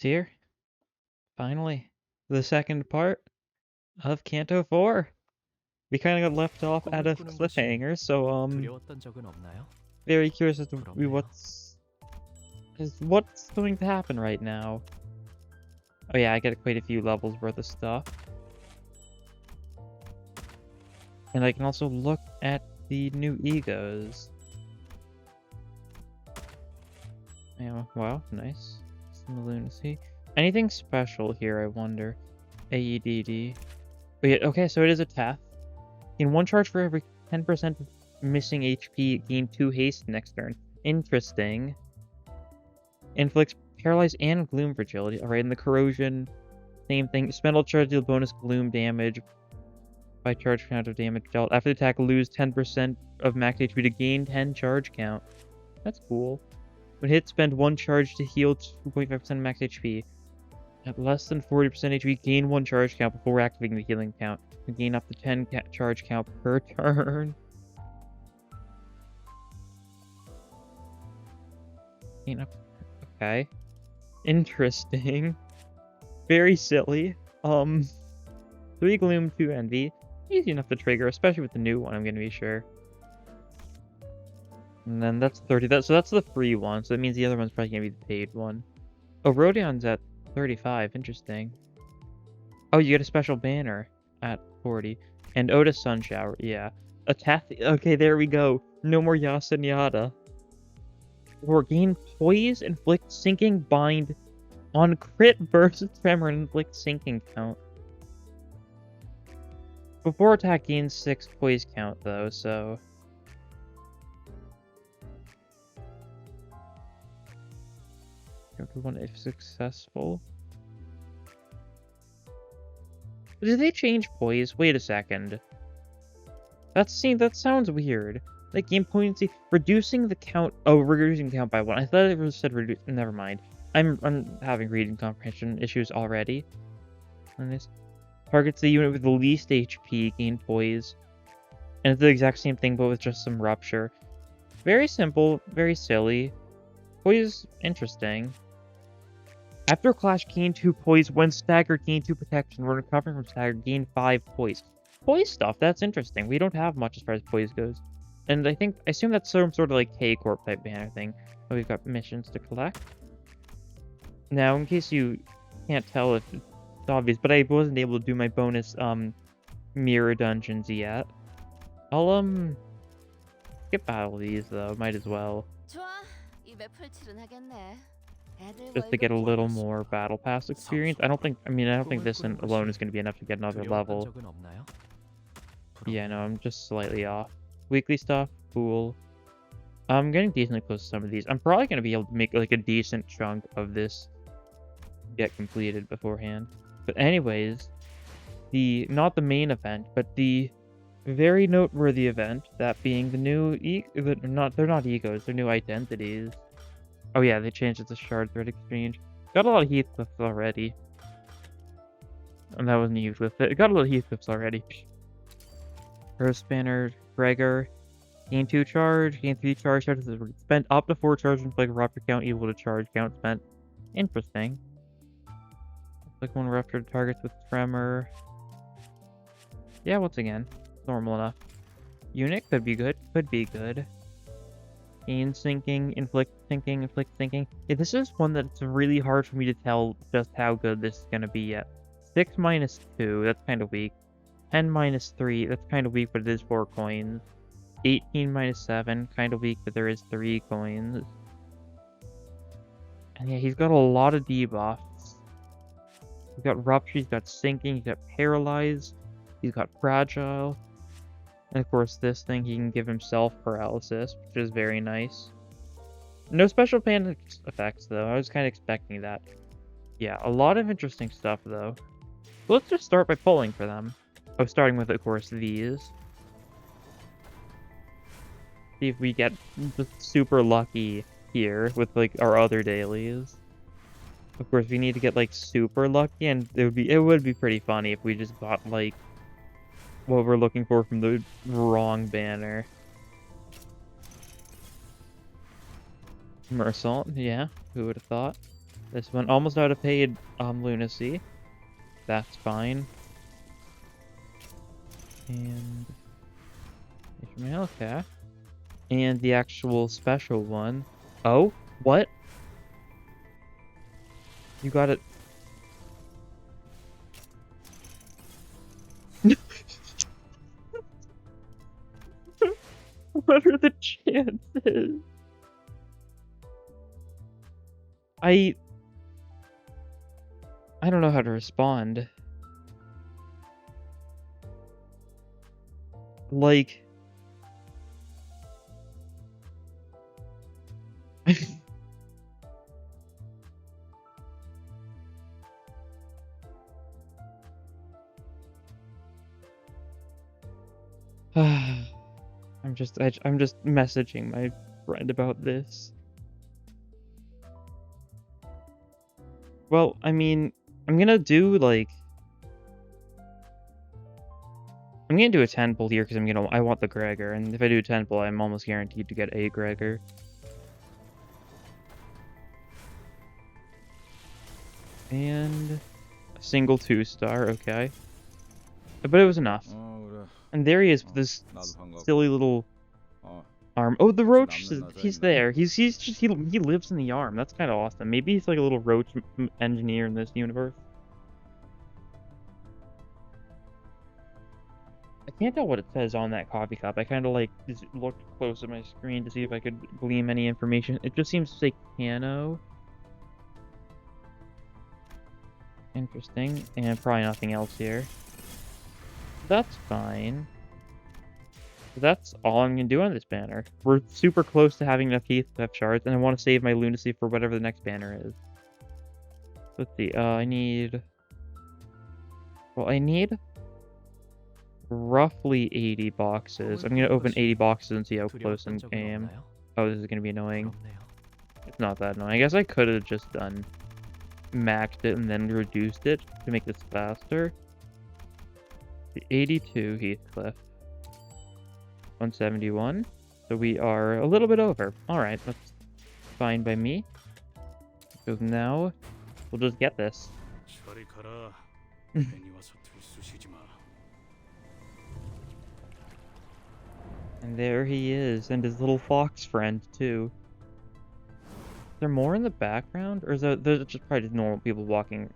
here. Finally. The second part of Canto 4. We kind of got left off at 꿈을 a 꾸는 것이 cliffhanger, so 두려웠던 적은 없나요? very curious as to 부럽네요. what's going to happen right now. Oh yeah, I get quite a few levels worth of stuff. And I can also look at the new egos. Yeah, wow, nice. Some lunacy. Anything special here, I wonder? AEDD. Oh, yeah, okay, so it is a Teth. In one charge for every 10% of missing HP, gain 2 haste next turn. Interesting. Inflicts paralyze and gloom fragility. Alright, and the corrosion, same thing. Spend all charge, deal bonus gloom damage by charge count of damage dealt. After the attack, lose 10% of max HP to gain 10 charge count. That's cool. When hit, spend 1 charge to heal 2.5% max HP. At less than 40% HP, gain 1 charge count before activating the healing count. And gain up to 10 charge count per turn. Gain up. Okay. Interesting. Very silly. 3 Gloom, 2 Envy. Easy enough to trigger, especially with the new one, I'm gonna be sure. And then that's 30. So that's the free one, so that means the other one's probably gonna be the paid one. Oh, Rodion's at 35. Interesting. Oh, you get a special banner at 40. And Otis Sun Shower. Yeah. A Teth. Okay, there we go. No more Yasenyata. Or gain poise, inflict sinking bind on crit versus tremor and inflict sinking count. Before attack gains 6 poise count though, so. Everyone if successful. Did they change poise? Wait a second. That sounds weird. Like game potency, reducing the count. Oh, reducing the count by 1. I thought it was said reduce. Never mind. I'm having reading comprehension issues already. And this targets the unit with the least HP, gain poise, and it's the exact same thing, but with just some rupture. Very simple, very silly. Poise, interesting. After clash, gain 2 poise. When staggered, gain 2 protection. When recovering from stagger, gain 5 poise. Poise stuff, that's interesting. We don't have much as far as poise goes. And I assume that's some sort of like K-Corp type banner thing. Oh, we've got missions to collect. Now, in case you can't tell if it's obvious, but I wasn't able to do my bonus mirror dungeons yet. I'll skip battle these though, might as well. Just to get a little more battle pass experience. I don't think this alone is going to be enough to get another level. Yeah, no, I'm just slightly off. Weekly stuff, cool. I'm getting decently close to some of these. I'm probably going to be able to make like a decent chunk of this get completed beforehand. But anyways, not the main event, but the very noteworthy event, that being the new they're not egos, they're new identities. Oh yeah, they changed it to Shard Thread Exchange. Got a lot of Heathcliffs already. And that wasn't a Heathcliff. Got a lot of Heathcliffs already. Rose Spanner, Gregor. Gain 2 charge, gain 3 charge. Spend up to 4 charge and like rupture count equal to charge count spent. Interesting. Like 1 rupture targets with tremor. Yeah, once again, normal enough. Unit could be good. Could be good. Gain sinking, inflict sinking, inflict sinking. Yeah, this is one that's really hard for me to tell just how good this is gonna be yet. 6 minus 2, that's kind of weak. 10 minus 3, that's kind of weak, but it is 4 coins. 18 minus 7, kind of weak, but there is 3 coins. And yeah, he's got a lot of debuffs. He's got rupture, he's got sinking, he's got paralyze, he's got fragile. And of course this thing, he can give himself paralysis, which is very nice. No special panic effects though, I was kind of expecting that. Yeah, a lot of interesting stuff though. Let's just start by pulling for them. Oh, starting with, of course, these. See if we get just super lucky here with like our other dailies. Of course, we need to get like super lucky, and it would be pretty funny if we just got like what we're looking for from the wrong banner. Mersault, yeah, who would have thought? This one almost out of paid lunacy. That's fine. And Ishmael, okay. And the actual special one. Oh, what? You got it. What are the chances? I don't know how to respond. Like, I'm just messaging my friend about this. Well, I mean, I'm gonna do like I'm gonna do a 10 pull here because I want the Gregor, and if I do a 10 pull, I'm almost guaranteed to get a Gregor. And a single 2-star, okay. But it was enough. And there he is with this silly little arm. Oh, the roach, he's there. He lives in the arm. That's kind of awesome. Maybe he's like a little roach engineer in this universe. I can't tell what it says on that coffee cup. I kind of like just looked close at my screen to see if I could glean any information. It just seems to say Cano. Interesting. And probably nothing else here. That's fine. That's all I'm going to do on this banner. We're super close to having enough Keith Theft shards, and I want to save my lunacy for whatever the next banner is. Let's see. I need roughly 80 boxes. I'm going to open 80 boxes and see how close I am. Oh, this is going to be annoying. It's not that annoying. I guess I could have just maxed it and then reduced it to make this faster. The 82 Heathcliff. 171. So we are a little bit over. Alright, that's fine by me. So now, we'll just get this. And there he is, and his little fox friend, too. Is there more in the background? Or is there just probably just normal people walking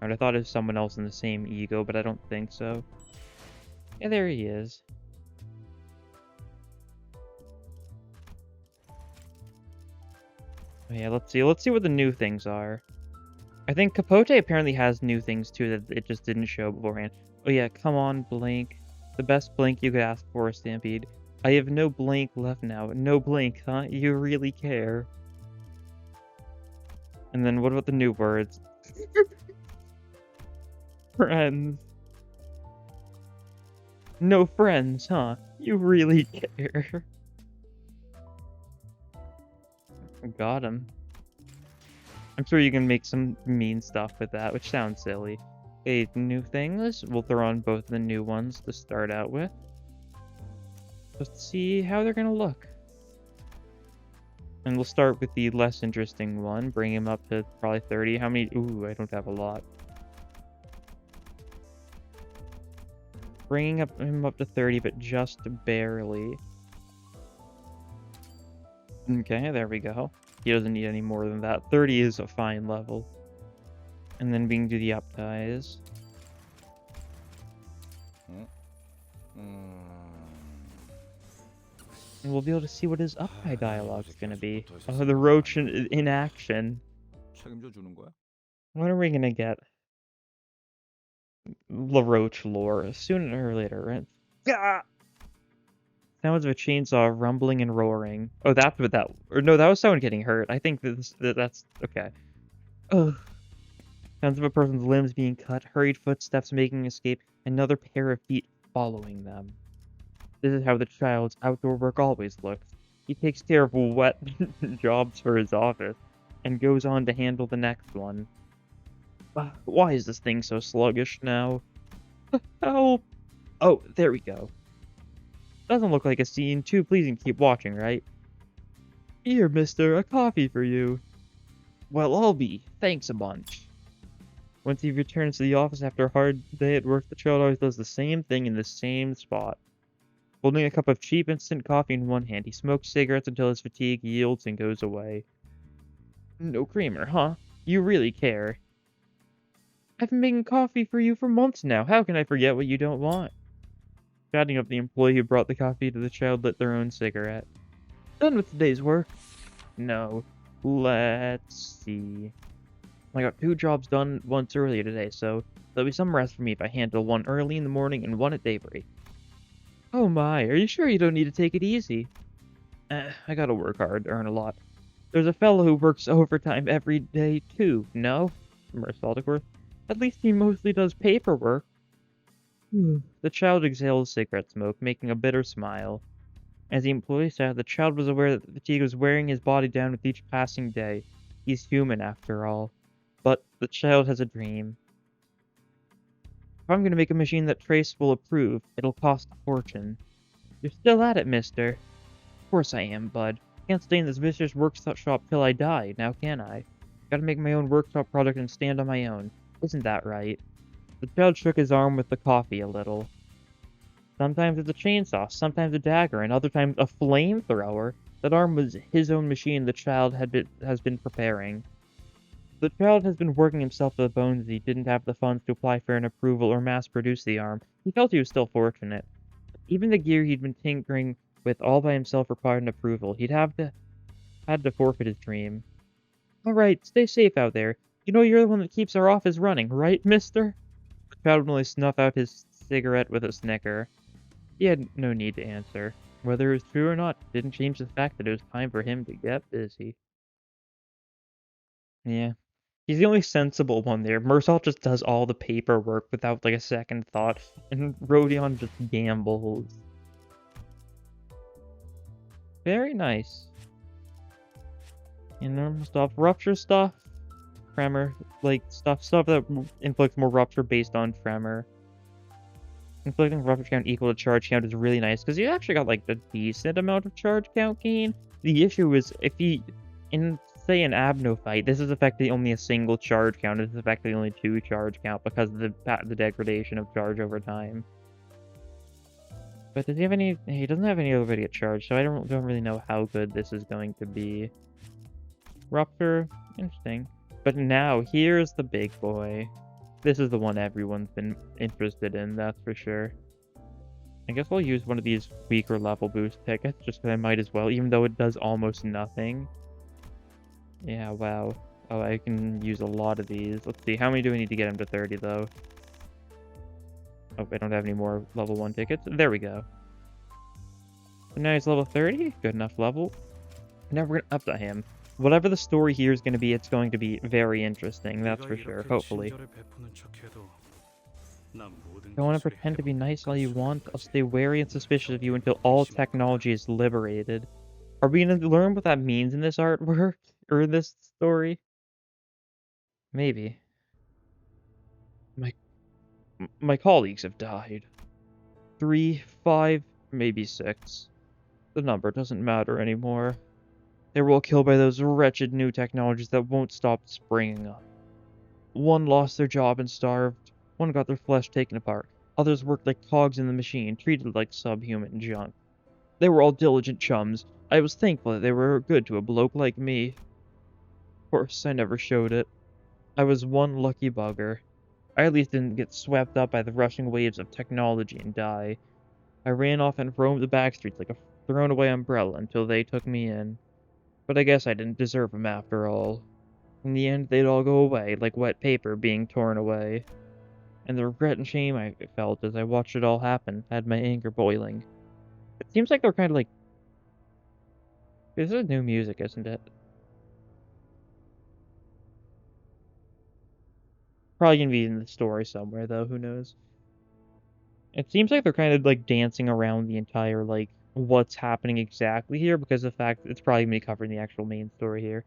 around? I thought it was someone else in the same ego, but I don't think so. Yeah, there he is. Oh, yeah, let's see what the new things are. I think Capote apparently has new things too that it just didn't show beforehand. Oh yeah, come on, Blink. The best Blink you could ask for, Stampede. I have no Blink left now. No Blink, huh? You really care. And then what about the new words? Friends. No friends, huh? You really care. Got him. I'm sure you can make some mean stuff with that, which sounds silly. Okay, new things. We'll throw on both the new ones to start out with. Let's see how they're gonna look. And we'll start with the less interesting one. Bring him up to probably 30. How many? Ooh, I don't have a lot. Bringing him up to 30, but just barely. Okay, there we go. He doesn't need any more than that. 30 is a fine level. And then we can do the up ties. And we'll be able to see what his up tie dialogue is going to be. Oh, the roach in action. When are we going to get LaRoche lore? Sooner or later, right? Gah! Sounds of a chainsaw rumbling and roaring. Oh, that's what that... Or no, that was someone getting hurt. I think that's... Okay. Ugh. Sounds of a person's limbs being cut, hurried footsteps making escape, another pair of feet following them. This is how the child's outdoor work always looks. He takes care of wet jobs for his office, and goes on to handle the next one. Why is this thing so sluggish now? Help! Oh, there we go. Doesn't look like a scene too pleasing to keep watching, right? Here, mister, a coffee for you. Well, I'll be. Thanks a bunch. Once he returns to the office after a hard day at work, the child always does the same thing in the same spot. Holding a cup of cheap instant coffee in one hand, he smokes cigarettes until his fatigue yields and goes away. No creamer, huh? You really care. I've been making coffee for you for months now. How can I forget what you don't want? Chatting up, the employee who brought the coffee to the child lit their own cigarette. Done with today's work? No. Let's see. I got 2 jobs done once earlier today, so there'll be some rest for me if I handle one early in the morning and one at daybreak. Oh my, are you sure you don't need to take it easy? I gotta work hard to earn a lot. There's a fellow who works overtime every day too, no? Mersaldicorth. At least he mostly does paperwork. The child exhaled cigarette smoke, making a bitter smile. As the employee sat, the child was aware that the fatigue was wearing his body down with each passing day. He's human after all. But the child has a dream. If I'm gonna make a machine that Trace will approve, it'll cost a fortune. You're still at it, mister. Of course I am, bud. Can't stay in this vicious workshop till I die, now can I? Gotta make my own workshop product and stand on my own. Isn't that right? The child shook his arm with the coffee a little. Sometimes it's a chainsaw, sometimes a dagger, and other times a flamethrower. That arm was his own machine the child has been preparing. The child has been working himself to the bones as he didn't have the funds to apply for an approval or mass-produce the arm. He felt he was still fortunate. Even the gear he'd been tinkering with all by himself required an approval. Had to forfeit his dream. Alright, stay safe out there. You know you're the one that keeps our office running, right, mister? The child would only snuff out his cigarette with a snicker. He had no need to answer. Whether it was true or not didn't change the fact that it was time for him to get busy. Yeah. He's the only sensible one there. Mersal just does all the paperwork without like a second thought, and Rodion just gambles. Very nice. And normal stuff. Rupture stuff. Tremor. Like, stuff that inflicts more rupture based on tremor. Inflicting rupture count equal to charge count is really nice, because you actually got, like, a decent amount of charge count gain. The issue is, if he... In, say, an Abno fight, this is effectively only a single charge count. This is effectively only 2 charge count, because of the degradation of charge over time. But does he have any... He doesn't have any ability at charge, so I don't really know how good this is going to be. Rupture, interesting. But now, here's the big boy. This is the one everyone's been interested in, that's for sure. I guess I'll use one of these weaker level boost tickets, just because I might as well, even though it does almost nothing. Yeah, wow. Oh, I can use a lot of these. Let's see, how many do we need to get him to 30, though? Oh, I don't have any more level 1 tickets. There we go. So now he's level 30. Good enough level. Now we're gonna up to him. Whatever the story here is going to be, it's going to be very interesting, that's for sure, hopefully. Don't want to pretend to be nice all you want. I'll stay wary and suspicious of you until all technology is liberated. Are we going to learn what that means in this artwork? Or in this story? Maybe. My colleagues have died. 3, 5, maybe 6. The number doesn't matter anymore. They were all killed by those wretched new technologies that won't stop springing up. One lost their job and starved. One got their flesh taken apart. Others worked like cogs in the machine, treated like subhuman junk. They were all diligent chums. I was thankful that they were good to a bloke like me. Of course, I never showed it. I was one lucky bugger. I at least didn't get swept up by the rushing waves of technology and die. I ran off and roamed the backstreets like a thrown-away umbrella until they took me in. But I guess I didn't deserve them after all. In the end, they'd all go away, like wet paper being torn away. And the regret and shame I felt as I watched it all happen had my anger boiling. It seems like they're kind of like... This is new music, isn't it? Probably gonna be in the story somewhere, though, who knows. It seems like they're kind of, like, dancing around the entire, like, what's happening exactly here, because of the fact that it's probably gonna be covering the actual main story here.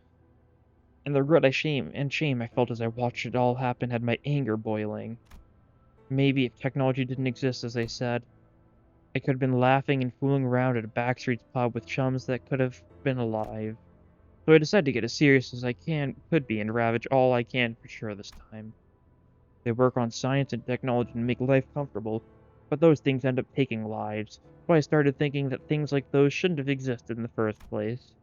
And the regret shame I felt as I watched it all happen had my anger boiling. Maybe if technology didn't exist, as they said, I could have been laughing and fooling around at a backstreets pub with chums that could have been alive. So I decided to get as serious as I could be and ravage all I can for sure this time. They work on science and technology to make life comfortable, but those things end up taking lives. So I started thinking that things like those shouldn't have existed in the first place.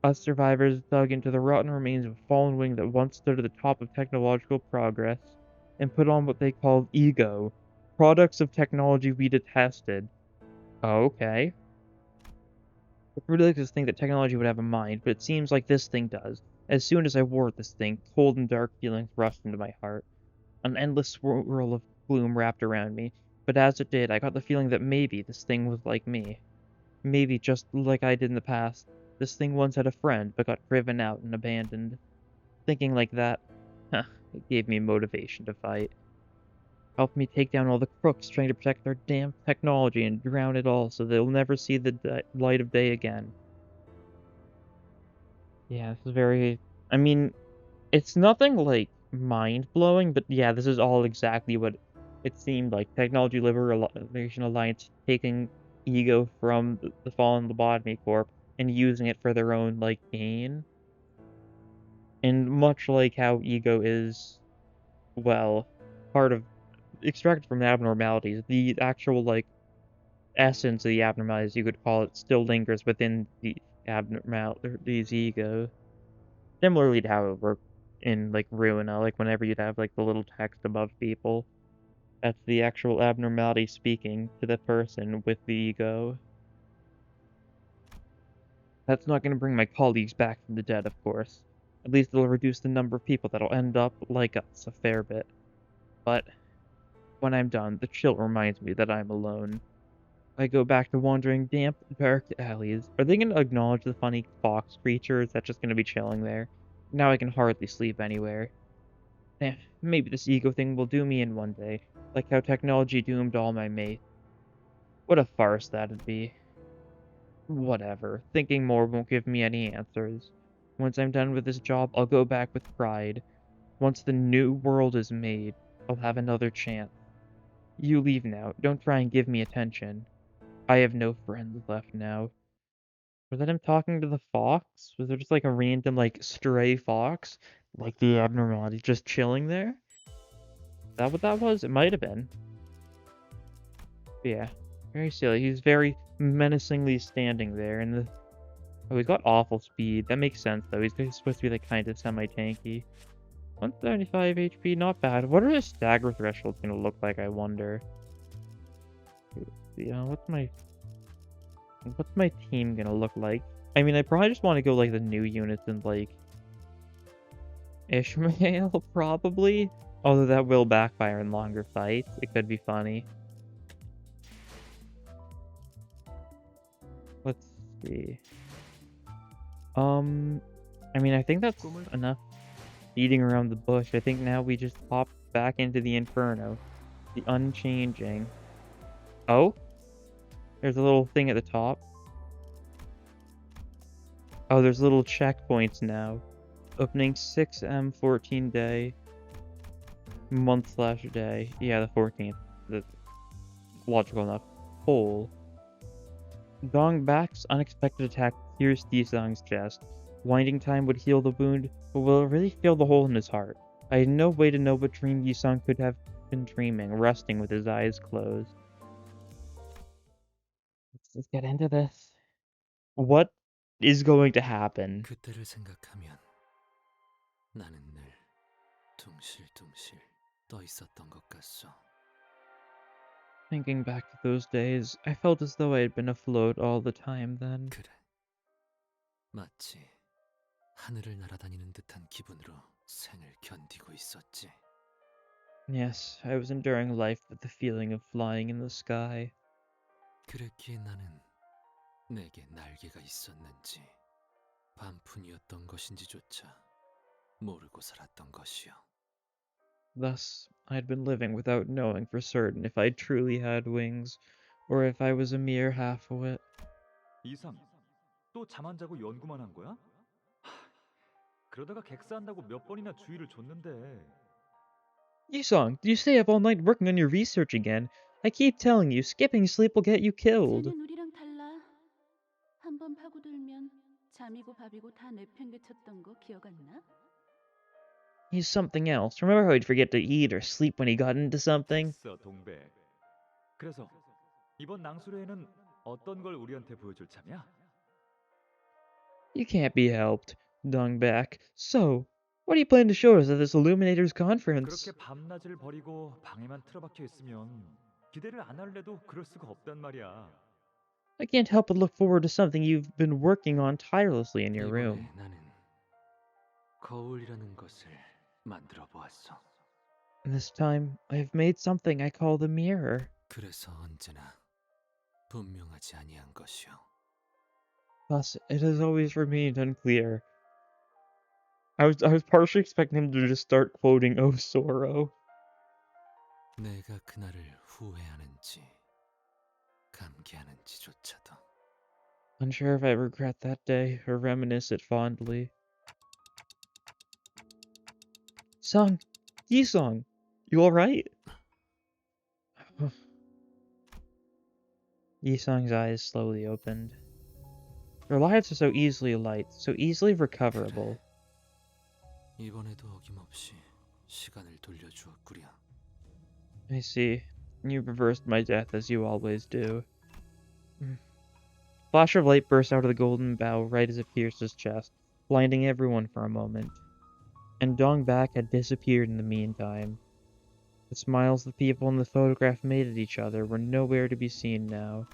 Us survivors dug into the rotten remains of a fallen wing that once stood at the top of technological progress, and put on what they called ego, products of technology we detested. Oh, okay. It's ridiculous to think that technology would have a mind, but it seems like this thing does. As soon as I wore this thing, cold and dark feelings rushed into my heart. An endless swirl of gloom wrapped around me, but as it did, I got the feeling that maybe this thing was like me. Maybe just like I did in the past, this thing once had a friend but got driven out and abandoned. Thinking like that, huh, it gave me motivation to fight. Helped me take down all the crooks trying to protect their damn technology and drown it all so they'll never see the light of day again. Yeah, this is very. I mean, it's nothing like mind blowing, but yeah, this is all exactly what it seemed like. Technology Liberation Alliance taking ego from the fallen lobotomy corp and using it for their own like gain. And much like how ego is, well, part of extracted from abnormalities, the actual like essence of the abnormalities, you could call it, still lingers within the these ego. Similarly to how it worked in, like, Ruina, like, whenever you'd have, like, the little text above people, that's the actual abnormality speaking to the person with the ego. That's not gonna bring my colleagues back from the dead, of course. At least it'll reduce the number of people that'll end up like us a fair bit. But when I'm done, the chill reminds me that I'm alone. I go back to wandering damp, dark alleys. Are they gonna acknowledge the funny fox creature, or is that just gonna be chilling there? Now I can hardly sleep anywhere. Maybe this ego thing will do me in one day, like how technology doomed all my mates. What a farce that'd be. Whatever, thinking more won't give me any answers. Once I'm done with this job, I'll go back with pride. Once the new world is made, I'll have another chance. You leave now, don't try and give me attention. I have no friends left now. Was that him talking to the fox? Was there just like a random, like, stray fox? Like the abnormality just chilling there? Is that what that was? It might have been. Yeah, very silly. He's very menacingly standing there, and oh, he's got awful speed. That makes sense though. He's supposed to be like kind of semi-tanky. 175 HP, not bad. What are his stagger thresholds gonna look like? I wonder. Yeah, what's my team gonna look like? I mean, I probably just want to go like the new units and like Ishmael probably. Although that will backfire in longer fights. It could be funny. Let's see. I mean, I think that's enough beating around the bush. I think now we just hop back into the Inferno. The Unchanging. Oh? There's a little thing at the top. Oh, there's little checkpoints now. Opening 6M 14 day. Month/day. Yeah, the 14th. The logical enough. Hole. Dongbak's unexpected attack pierced Disang's chest. Winding time would heal the wound, but will it really fill the hole in his heart? I had no way to know what dream Yisang could have been dreaming, resting with his eyes closed. Let's get into this. What is going to happen? 그때를 생각하면 나는 늘 둥실둥실 떠 있었던 것 같소. Thinking back to those days, I felt as though I had been afloat all the time then. 그래, 마치 하늘을 날아다니는 듯한 기분으로 생을 견디고 있었지. Yes, I was enduring life with the feeling of flying in the sky. 그랬기에 나는 내게 날개가 있었는지 반푼이었던 것인지조차 모르고 살았던 것이요. Thus, I had been living without knowing for certain if I truly had wings, or if I was a mere half-wit. 이상, 또 잠 안 자고 연구만 한 거야? 그러다가 객사한다고 몇 번이나 주의를 줬는데. Yisong, did you stay up all night working on your research again? I keep telling you, skipping sleep will get you killed. 쟤는 우리랑 달라. 한번 파고들면 잠이고 밥이고 다 내팽개쳤던 거 기억 안 나? He's something else. Remember how he'd forget to eat or sleep when he got into something? 됐어, 동백. 그래서 이번 낭수레에는 어떤 걸 우리한테 보여줄 참이야? You can't be helped, Dongback. So, what do you plan to show us at this Illuminators conference? 그렇게 밤낮을 버리고 방에만 틀어박혀 있으면 기대를 안 할래도 그럴 수가 없단 말이야. I can't help but look forward to something you've been working on tirelessly in your room. 이번에 나는 거울이라는 것을 만들어 보았어. This time, I've made something I call the mirror. 그래서 언제나 분명하지 아니한 것이요. Thus, it has always remained unclear. I was partially expecting him to just start quoting Oh Sorrow. 내가 그날을 후회하는지 감기하는지조차도. Unsure if I regret that day or reminisce it fondly. Sung! Yi-sung! You alright? Yi-sung's eyes slowly opened. Their lives are so easily light, so easily recoverable. 이번에도 어김없이 시간을 돌려주었구려. I see. You reversed my death as you always do. Flash of light burst out of the golden bow right as it pierced his chest, blinding everyone for a moment. And Dongbak had disappeared in the meantime. The smiles the people in the photograph made at each other were nowhere to be seen now.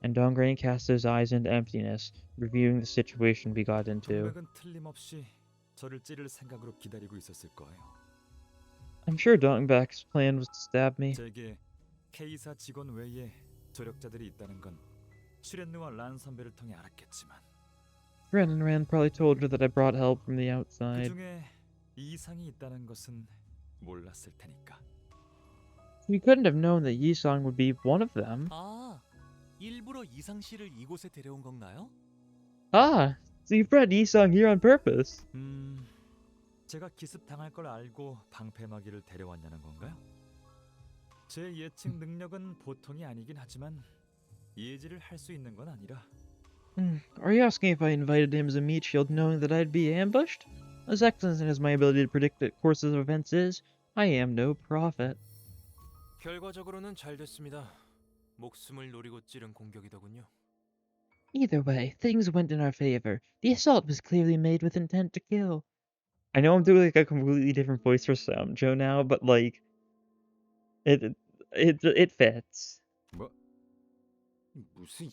And Dongrain cast his eyes into emptiness, reviewing the situation we got into. 동백은 틀림없이 저를 찌를 생각으로 기다리고 있었을 거예요. I'm sure Dongbak's plan was to stab me. 제게 K사 직원 외에 조력자들이 있다는 건 슈렌느와 란 선배를 통해 알았겠지만 Ren and Rand probably told her that I brought help from the 그 outside. 중에 이상이 있다는 것은 몰랐을 테니까. We couldn't have known that Yi-sung would be one of them. 아, 일부러 이상 씨를 이곳에 데려온 건가요? Ah, so you brought Yi-sung here on purpose. 제가 기습 당할 걸 알고 방패막이를 데려왔냐는 건가요? 제 예측 능력은 보통이 아니긴 하지만 예지를 할 수 있는 건 아니라. Are you asking if I invited him as a meat shield knowing that I'd be ambushed? As excellent as my ability to predict the courses of events is, I am no prophet. 결과적으로는 잘 됐습니다. 목숨을 노리고 찌른 공격이더군요. Either way, things went in our favor. The assault was clearly made with intent to kill. I know I'm doing like a completely different voice for Joe now, but like, it fits. 뭐? 무슨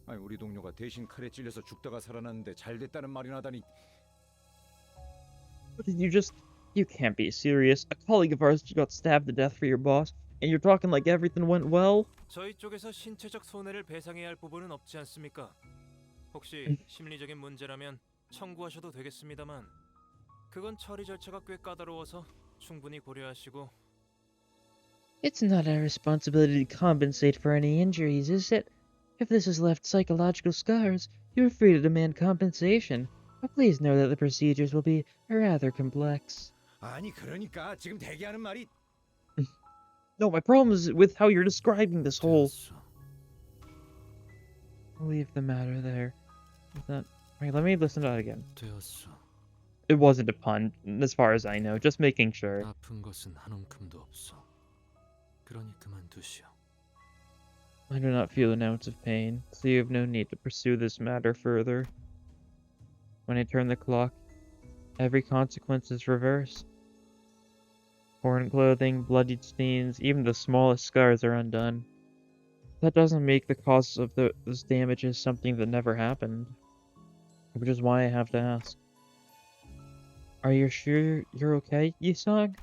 아니 우리 동료가 대신 칼에 찔려서 죽다가 살아났는데 잘 됐다는 말이나 하다니. What did you can't be serious. A colleague of ours got stabbed to death for your boss, and you're talking like everything went well? 저희 쪽에서 신체적 손해를 배상해야 할 부분은 없지 않습니까? 혹시 심리적인 문제라면 청구하셔도 되겠습니다만 그건 처리 절차가 꽤 까다로워서 충분히 고려하시고. It's not our responsibility to compensate for any injuries, is it? If this has left psychological scars, you're free to demand compensation. But please know that the procedures will be rather complex. 아니 그러니까 지금 대기하는 말이. No, my problem is with how you're describing this whole... 되었어. I'll leave the matter there. Is that... Wait, let me listen to that again. 되었어. It wasn't a pun, as far as I know, just making sure. 아픈 것은 한 움큼도 없어. 그러니 그만두시오. I do not feel an ounce of pain, so you have no need to pursue this matter further. When I turn the clock, every consequence is reversed. Torn clothing, bloodied stains, even the smallest scars are undone. That doesn't make the cause of those damages something that never happened. Which is why I have to ask. Are you sure you're okay, Yi-sung?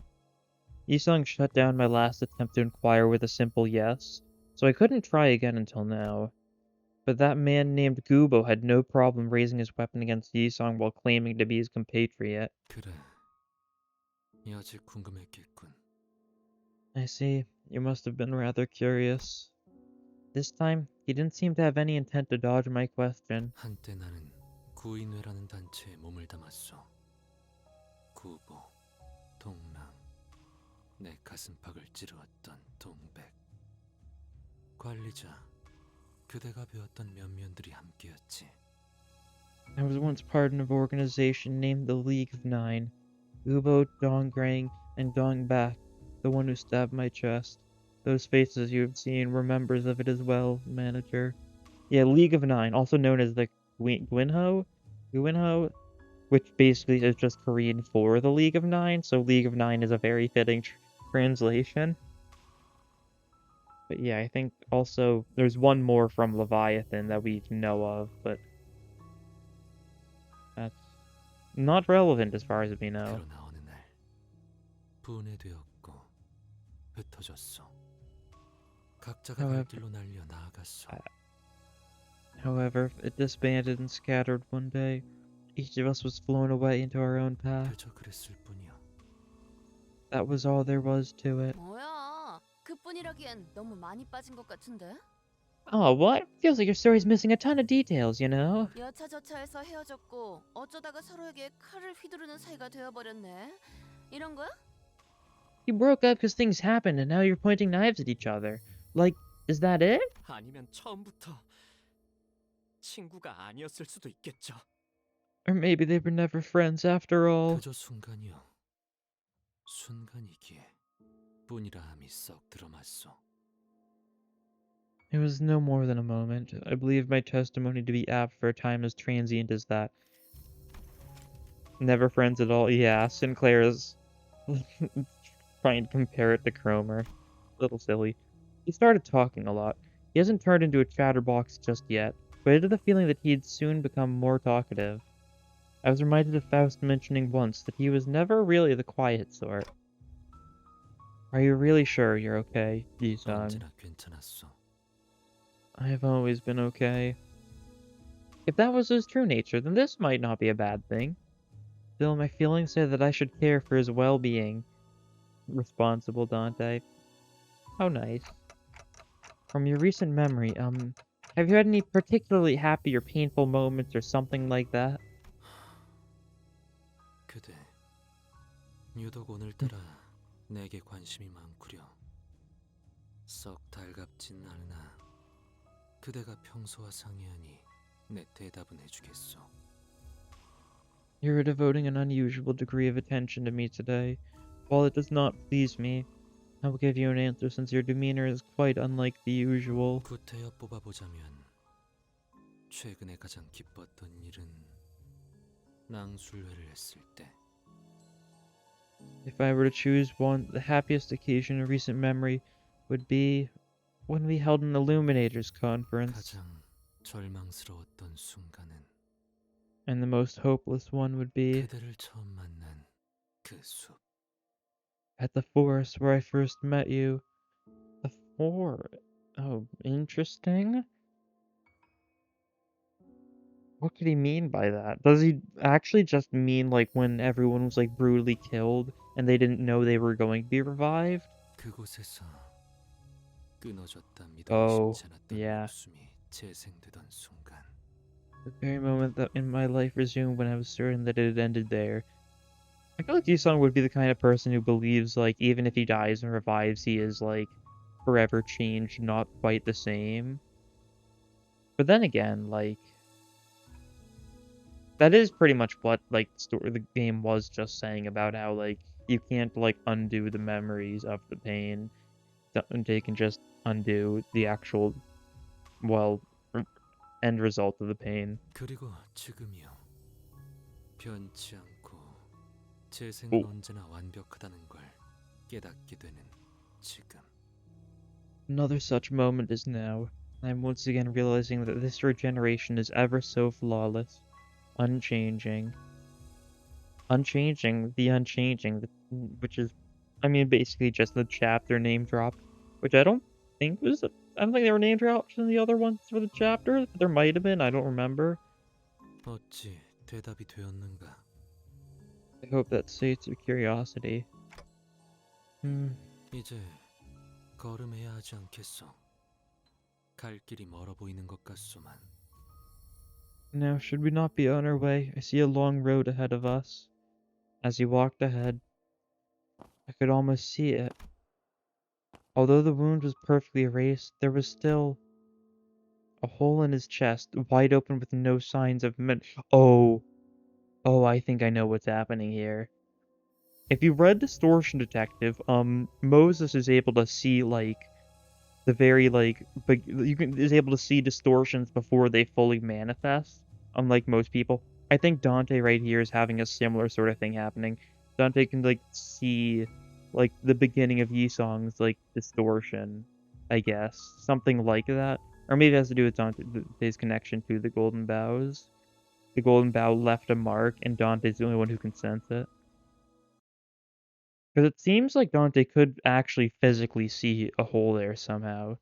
Yi-sung shut down my last attempt to inquire with a simple yes, so I couldn't try again until now. But that man named Gubo had no problem raising his weapon against Yi-sung while claiming to be his compatriot. 그래. 여직 궁금했겠군. I see. You must have been rather curious. This time, he didn't seem to have any intent to dodge my question. 한때 나는 구인회라는 단체에 몸을 담았어. 구보, 동랑, 내 가슴팍을 찌르었던 동백. 관리자, 그대가 배웠던 면면들이 함께였지. I was once part of an organization named the League of Nine. Ubo, Donggrang, and Dongbak, the one who stabbed my chest. Those faces you have seen were members of it as well, manager. Yeah, League of Nine, also known as the Gwinho, which basically is just Korean for the League of Nine, so League of Nine is a very fitting translation. But yeah, I think also there's one more from Leviathan that we know of, but that's not relevant as far as we know. 그러나 어느 날 분해되었고 흩어졌어. 각자가 갈 길로 날려 나아갔어. However, it disbanded and scattered one day. Each of us was flown away into our own path. 그저 그랬을 뿐이야. That was all there was to it. 뭐야? 그뿐이라기엔 너무 많이 빠진 것 같은데? Oh, what? Feels like your story's missing a ton of details, you know? 여차저차해서 헤어졌고 어쩌다가 서로에게 칼을 휘두르는 사이가 되어버렸네. 이런 거야? You broke up because things happened and now you're pointing knives at each other. Like, is that it? 아니면 처음부터 친구가 아니었을 수도 있겠죠. Or maybe they were never friends after all. 그저 순간이요. 순간이기에 뿐이라함이 썩 들어맞소. It was no more than a moment. I believe my testimony to be apt for a time as transient as that. Never friends at all. Yeah, Sinclair's trying to compare it to Cromer. Little silly. He started talking a lot. He hasn't turned into a chatterbox just yet, but I had the feeling that he'd soon become more talkative. I was reminded of Faust mentioning once that he was never really the quiet sort. Are you really sure you're okay, Yi-san? 언제나 괜찮았어. I have always been okay. If that was his true nature, then this might not be a bad thing. Still, my feelings say that I should care for his well-being. Responsible Dante. How nice. From your recent memory, have you had any particularly happy or painful moments or something like that? 그대 유독 오늘따라 내게 관심이 많구려. 썩 달갑진 않으나 그대가 평소와 상이하니 내 대답은 해주겠소. You're devoting an unusual degree of attention to me today. While it does not please me, I will give you an answer since your demeanor is quite unlike the usual. 구태여 뽑아보자면 최근에 가장 기뻤던 일은 낭술회를 했을 때. If I were to choose one, the happiest occasion in recent memory would be when we held an Illuminators conference. 가장 절망스러웠던 순간은 And the most hopeless one would be 그대를 처음 만난 그 숲. at the forest where I first met you. The forest? Oh, interesting. What could he mean by that? Does he actually just mean like when everyone was like brutally killed and they didn't know they were going to be revived? 그곳에서 끊어졌다 Oh, 믿어지지 않았던 yeah. 목숨이 재생되던 순간. The very moment that in my life resumed when I was certain that it had ended there. I feel like Ji-sung would be the kind of person who believes like even if he dies and revives, he is like forever changed, not quite the same. But then again, like that is pretty much what like the game was just saying about how like you can't like undo the memories of the pain. They can just undo the actual end result of the pain. 그리고 지금이요. 변치 않고 재생은 오. 언제나 완벽하다는 걸 깨닫게 되는 지금. Another such moment is now. I'm once again realizing that this regeneration is ever so flawless, unchanging. Unchanging, the unchanging, which is, I mean, basically just the chapter name drop, which I don't think was, I don't think there were name drops in the other ones for the chapter. There might have been, I don't remember. 어찌 대답이 되었는가? I hope that sates your curiosity. 이제 걸음해야 하지 않겠소. 갈 길이 멀어 보이는 것 같소만. Now, should we not be on our way? I see a long road ahead of us. As he walked ahead, I could almost see it. Although the wound was perfectly erased, there was still A hole in his chest, wide open with no signs of Oh, I think I know what's happening here. If you read Distortion Detective, Moses is able to see, like, the very, like, is able to see distortions before they fully manifest, unlike most people. I think Dante right here is having a similar sort of thing happening. Dante can, like, see, like, the beginning of Yi-Song's, like, distortion, I guess. Something like that. Or maybe it has to do with Dante's connection to the Golden Bows. The Golden Bow left a mark, and Dante's the only one who can sense it. Because it seems like Dante could actually physically see a hole there somehow.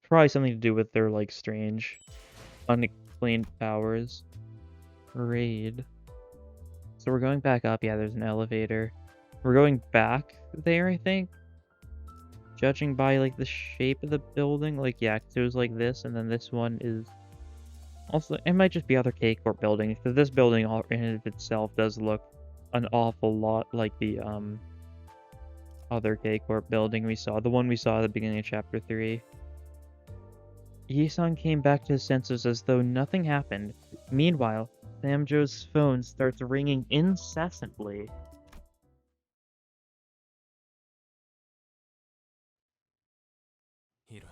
Probably something to do with their, like, strange, unexplained powers. Raid. So we're going back up. Yeah, there's an elevator. We're going back there, I think. Judging by, like, the shape of the building. Like, yeah, 'cause it was like this, and then this one is... Also, it might just be other K-Corp buildings, because this building all in and of itself does look an awful lot like the, other K-Corp building we saw. The one we saw at the beginning of Chapter 3. Yi-Sung came back to his senses as though nothing happened. Meanwhile, Samjo's phone starts ringing incessantly. 이런.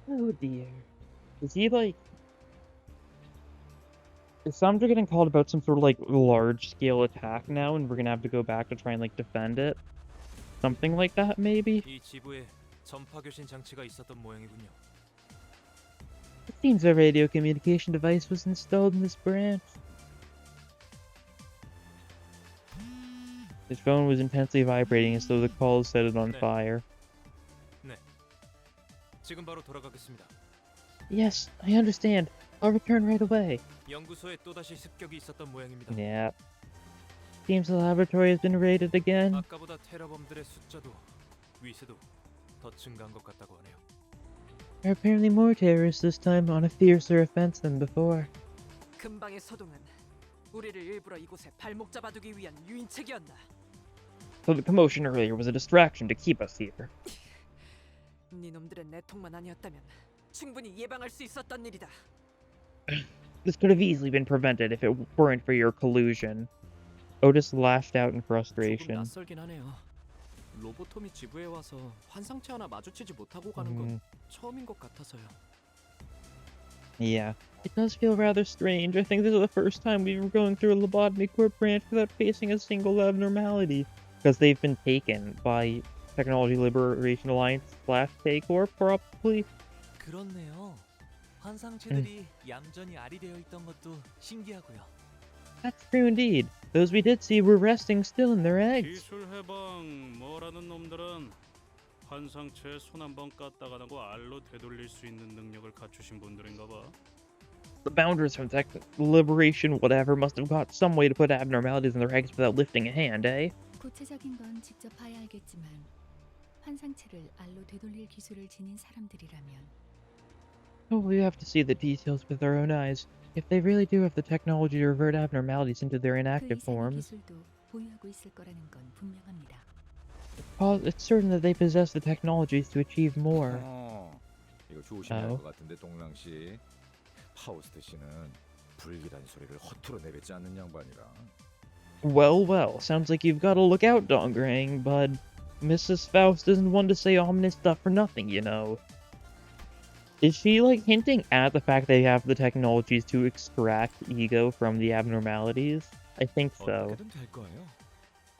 Oh dear. Is he like... Is Samjo getting called about some sort of, like, large-scale attack now, and we're gonna have to go back to try and, like, defend it? Something like that, maybe? 이 지부에 전파 교신 장치가 있었던 모양이군요. It seems a radio communication device was installed in this branch. His phone was intensely vibrating as though the call set it on fire. 네. 지금 바로 돌아가겠습니다. Yes, I understand. I'll return right away. 연구소에 또다시 습격이 있었던 모양입니다. Yeah. Seems the laboratory has been raided again. 아까보다 테러범들의 숫자도 위세도 더 증가한 것 같다고 하네요. There are apparently more terrorists this time on a fiercer offense than before. 근방의 소동은 우리를 일부러 이곳에 발목 잡아두기 위한 유인책이었나? So the commotion earlier was a distraction to keep us here. 네 놈들의 내통만 아니었다면 충분히 예방할 수 있었던 일이다. This could have easily been prevented if it weren't for your collusion. Otis lashed out in 조금 frustration. 낯설긴 하네요. 로보톰이 지부에 와서 환상체 하나 마주치지 못하고 가는 건 처음인 것 같아서요. Yeah, it does feel rather strange. I think this is the first time we were going through a Lobotomy Corp branch without facing a single abnormality. Because they've been taken by Technology Liberation Alliance / K-Corp, probably. 그렇네요. 환상체들이 얌전히 아리되어 있던 것도 신기하고요. That's true indeed. Those we did see were resting still in their eggs. 기술 해방 뭐라는 놈들은 환상체에 손 한 번 까딱하고 알로 되돌릴 수 있는 능력을 갖추신 분들인가 봐. The boundaries from Tech Liberation whatever must have got some way to put abnormalities in their eggs without lifting a hand, eh? 구체적인 건 직접 봐야 알겠지만 환상체를 알로 되돌릴 기술을 지닌 사람들이라면 Oh, we have to see the details with our own eyes. If they really do have the technology to revert abnormalities into their 그 inactive 이상의 forms, 기술도 보유하고 있을 거라는 건 분명합니다. it's certain that they possess the technologies to achieve more. 이거 조심해야 할 것 같은데 동랑 씨. 파우스트 씨는 불길한 소리를 허투루 내뱉지 않는 양반이라. Well, sounds like you've got to look out, Dongrang, bud. Mrs. Faust isn't one to say ominous stuff for nothing, you know. Is she, like, hinting at the fact they have the technologies to extract ego from the abnormalities? I think so. 어떻게든 될 거예요.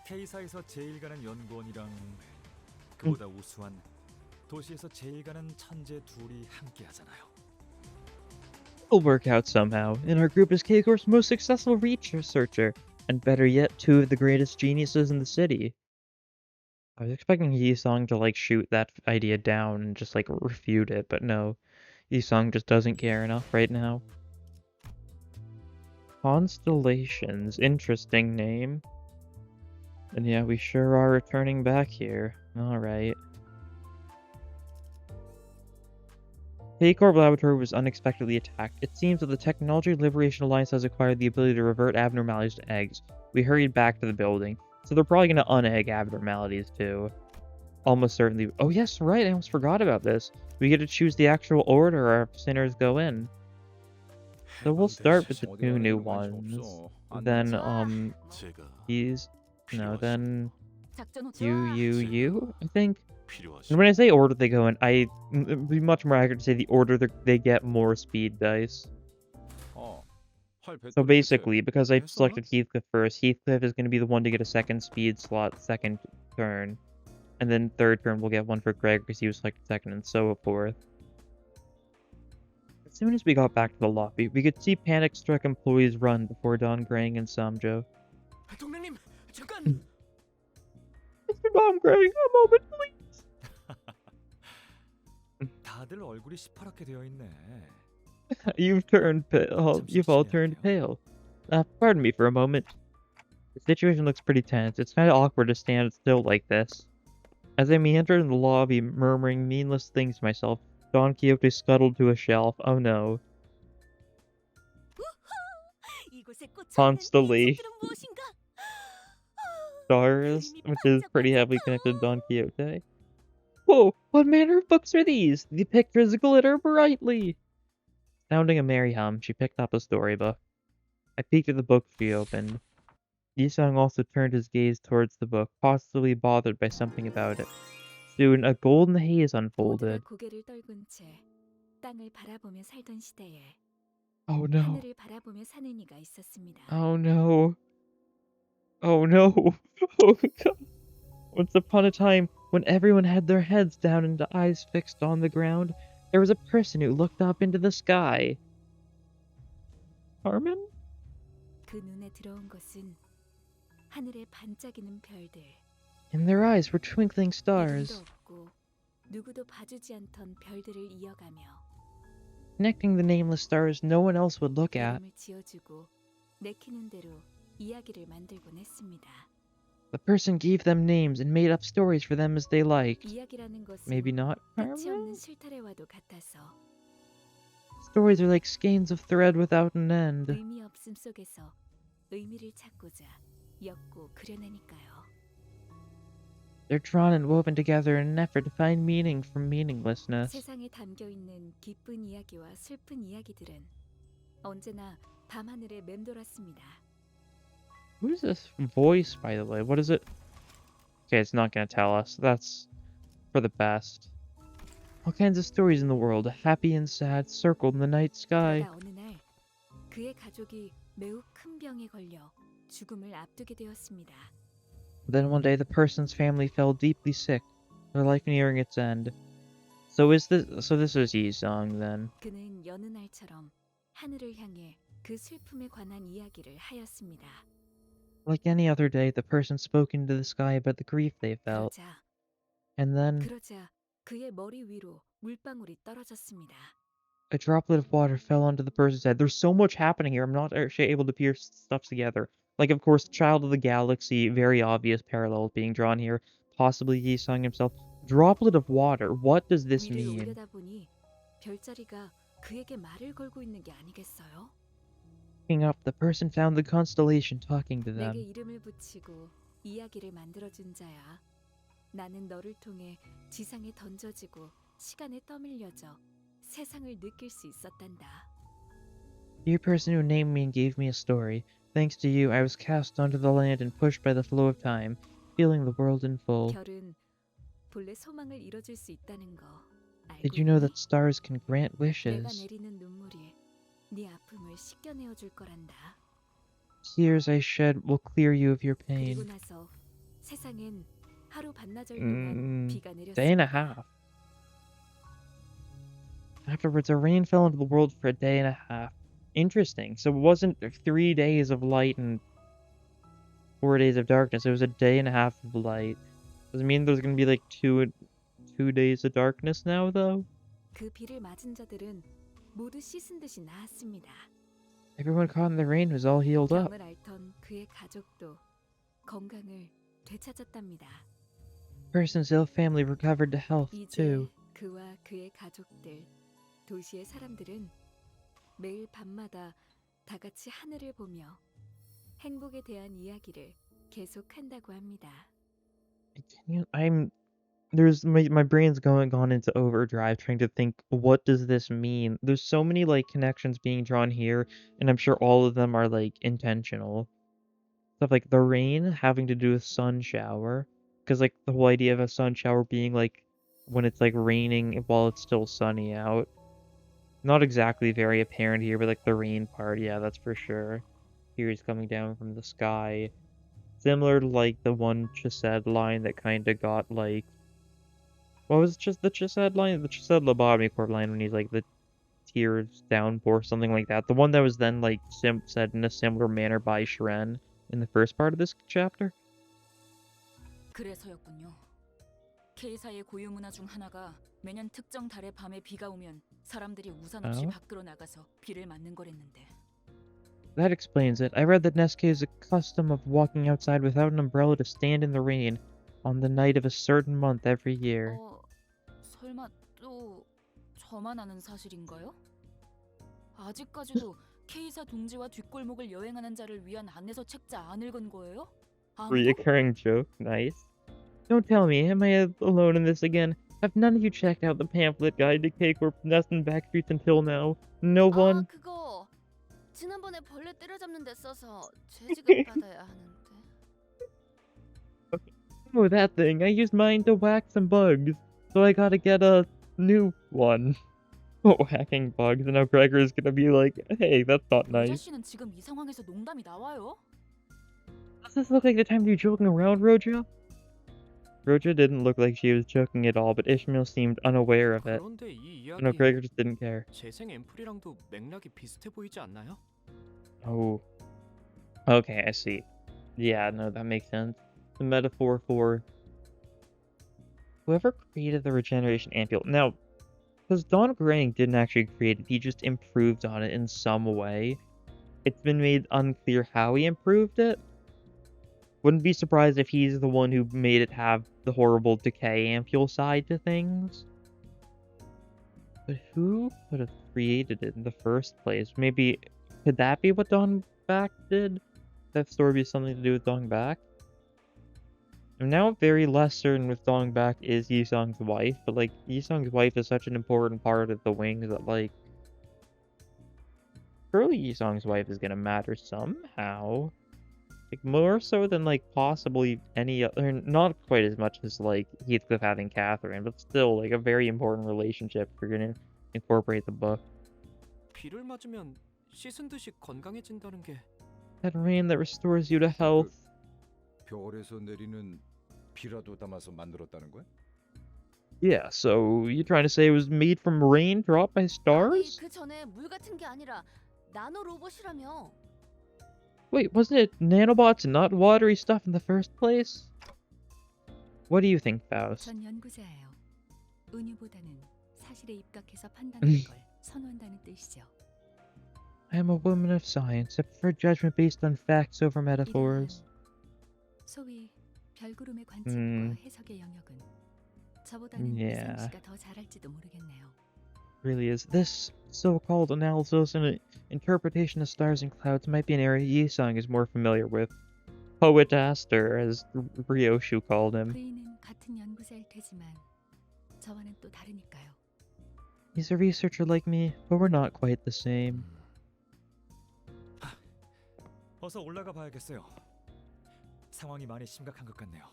K사에서 제일 가는 연구원이랑 그보다 우수한 도시에서 제일 가는 천재 둘이 함께 하잖아요. It'll work out somehow. In our group is K-Corp's most successful researcher, and better yet, 2 of the greatest geniuses in the city. I was expecting Yi-Sung to, like, shoot that idea down and just, like, refute it, but no. Yi-Sung just doesn't care enough right now. Constellations. Interesting name. And yeah, we sure are returning back here. Alright. K-Corp Laboratory was unexpectedly attacked. It seems that the Technology Liberation Alliance has acquired the ability to revert abnormalities to eggs. We hurried back to the building. So they're probably going to unegg abnormalities too. almost certainly. Oh yes, right. I almost forgot about this. We get to choose the actual order our sinners go in. So we'll start with the 어디 two 가는 new 데로 관심 ones. 없어. 안 Then 나왔어. 제가 these no, then 작전 호 you, I think. 필요하시. And when I say order they go in, it'd be much more accurate to say the order they get more speed dice. 활 So 배터리 basically, because I've 했었나? selected Heathcliff first, Heathcliff is going to be the one to get a second speed slot, second turn. And then third turn, we'll get one for Greg because he was selected second, and so forth. As soon as we got back to the lobby, we could see panic-struck employees run before Don Grang and Samjo. 동맹님, 잠깐. Mr. Don Grang, a moment, please! 다들 얼굴이 시퍼렇게 되어 있네. You've turned pale. You've all turned pale. Pardon me for a moment. The situation looks pretty tense. It's kind of awkward to stand still like this. As I meandered in the lobby, murmuring meaningless things to myself, Don Quixote scuttled to a shelf. Oh no. Constantly. Stars, which is pretty heavily connected to Don Quixote. Whoa, what manner of books are these? The pictures glitter brightly. Sounding a merry hum, she picked up a storybook. I peeked at the book she opened. Yisung also turned his gaze towards the book, possibly bothered by something about it. Soon, a golden haze unfolded. 고개를 떨군 채 땅을 바라보며 살던 시대에 Oh no. 하늘을 바라보며 사는 이가 있었습니다. Oh no. Oh no. Oh god. Once upon a time, when everyone had their heads down and eyes fixed on the ground, there was a person who looked up into the sky. Carmen? 그 눈에 들어온 것은 하늘에 반짝이는 별들. In their eyes were twinkling 이름도 stars, 없고 누구도 봐주지 않던 별들을 이어가며 connecting the nameless stars no one else would look at. 이름을 지어주고 내키는 대로 이야기를 만들곤 했습니다. The person gave them names and made up stories for them as they liked. 이야기라는 것은 Maybe not, 끝이 Carmen? 없는 실타래와도 같아서 Stories are like skeins of thread without an end. 의미 없음 속에서 의미를 찾고자 엮고 그려내니까요. They're drawn and woven together in an effort to find meaning from meaninglessness. 세상에 담겨 있는 기쁜 이야기와 슬픈 이야기들은 언제나 밤하늘에 맴돌았습니다. Who's this voice, by the way? What is it? Okay, it's not gonna tell us. That's for the best. All kinds of stories in the world, happy and sad, circled in the night sky. 그러다 어느 날 그의 가족이 매우 큰 병에 걸려 죽음을 앞두게 되었습니다. Then one day the person's family fell deeply sick, their life nearing its end. So this is Yi-sung then. 그는 여느 날처럼 하늘을 향해 그 슬픔에 관한 이야기를 하였습니다. Like any other day, the person spoke into the sky about the grief they felt. 그러자 그의 머리 위로 물방울이 떨어졌습니다. A droplet of water fell onto the person's head. There's so much happening here. I'm not actually able to piece stuff together. Like, of course, Child of the Galaxy, very obvious parallels being drawn here. Possibly Yi-sung himself. Droplet of water. What does this 위를 mean? 올려다 보니 별자리가 그에게 말을 걸고 있는 게 아니겠어요? Looking up, the person found the constellation talking to 내게 them. 이름을 붙이고 이야기를 만들어준 자야. 나는 너를 통해 지상에 던져지고 시간에 떠밀려져 세상을 느낄 수 있었단다. You person who named me and gave me a story. Thanks to you, I was cast onto the land and pushed by the flow of time, feeling the world in full. 별은 본래 소망을 이뤄줄 수 있다는 거 알고 Did you know 있니? that stars can grant 내가 wishes? 내리는 눈물이 네 아픔을 씻겨내어 줄 거란다. Tears I shed will clear you of your 그리고 pain. 나서 세상엔 하루 반나절 동안 비가 Day and a 내렸습니다. half. Afterwards, a rain fell into the world for a day and a half. Interesting. So it wasn't 3 days of light and 4 days of darkness. It was a day and a half of light. Does it mean there's gonna be like two days of darkness now, though? 그 비를 맞은 자들은 모두 씻은 듯이 나았습니다. Everyone caught in the rain was all healed up. 병을 앓던 그의 가족도 건강을 되찾았답니다. Person's ill family recovered to health, 이제 too. 그와 그의 가족들, 도시의 사람들은 매일 밤마다 다 같이 하늘을 보며 행복에 대한 이야기를 계속한다고 합니다. there's my brain's gone into overdrive trying to think, what does this mean? There's so many like connections being drawn here, and I'm sure all of them are like intentional. Stuff like the rain having to do with sun shower, because like the whole idea of a sun shower being like when it's like raining while it's still sunny out. Not exactly very apparent here, but like the rain part, yeah, that's for sure. Here he's coming down from the sky. Similar to like the one Chesed line that kind of got like, what was just the Chesed line? The Chesed lobotomy corp line when he's like the tears downpour, something like that. The one that was then like said in a similar manner by Shren in the first part of this chapter. 그래서였군요. K사의 고유 문화 중 하나가 매년 특정 달의 밤에 비가 오면 사람들이 우산 없이 밖으로 나가서 비를 맞는 거랬는데. That explains it. I read that Neske is a custom of walking outside without an umbrella to stand in the rain on the night of a certain month every year. 설마 또 저만 아는 사실인가요? 아직까지도 K사 동지와 뒷골목을 여행하는 자를 위한 안내서 책자 안 읽은 거예요? Reoccurring joke, nice. Don't tell me, am I alone in this again? Have none of you checked out the pamphlet guide to K-Corp Nest and Backstreets until now? No one? 그거 지난번에 벌레 때려잡는 데 써서 죄지급 받아야 하는데. Oh, that thing. I used mine to whack some bugs, so I gotta get a new one. Oh, hacking bugs, and now Gregor's gonna be like, hey, that's not nice. 씨는 지금 이 상황에서 농담이 나와요? Does this look like the time to be joking around, Roja? Roja didn't look like she was joking at all, but Ishmael seemed unaware of it. 그런데 이 이야기 No, Gregor just didn't care. 재생 앰플이랑도 맥락이 비슷해 보이지 않나요? Oh. Okay, I see. Yeah, no, that makes sense. The metaphor for whoever created the regeneration ampule. Now, because Don Grang didn't actually create it, he just improved on it in some way. It's been made unclear how he improved it. Wouldn't be surprised if he's the one who made it have the horrible decay ampule side to things. But who would have created it in the first place? Maybe, could that be what Don Back did? That story be something to do with Dong Back? I'm now very less certain with Dong Back is Yisong's wife, but like, Yisong's wife is such an important part of the wings that like, surely Yisong's wife is gonna matter somehow. Like, more so than, like, possibly any other, not quite as much as, like, Heathcliff having Catherine, but still, like, a very important relationship if you're gonna incorporate the book. 비를 맞으면 씻은 듯이 건강해진다는 게 That rain that restores you to health. 별에서 내리는 비라도 담아서 만들었다는 거야? Yeah, so you're trying to say it was made from rain dropped by stars? 그 전에 물 같은 게 아니라 나노 로봇이라며. Wait, wasn't it nanobots and not watery stuff in the first place? What do you think, Faust? 전 연구자예요. 은유보다는 사실에 입각해서 판단하는 걸 선호한다는 뜻이죠. I am a woman of science. I prefer judgment based on facts over metaphors. 소위 별구름의 관측과 해석의 영역은 저보다는 이상 씨가 더 잘할지도 모르겠네요. Really is. This so-called analysis and interpretation of stars and clouds might be an area Yisong is more familiar with. Poetaster, as Ryoshu called him. 부인은 같은 연구자일 테지만 저와는 또 다르니까요. He's a researcher like me, but we're not quite the same. 어서 올라가 봐야겠어요. 상황이 많이 심각한 것 같네요.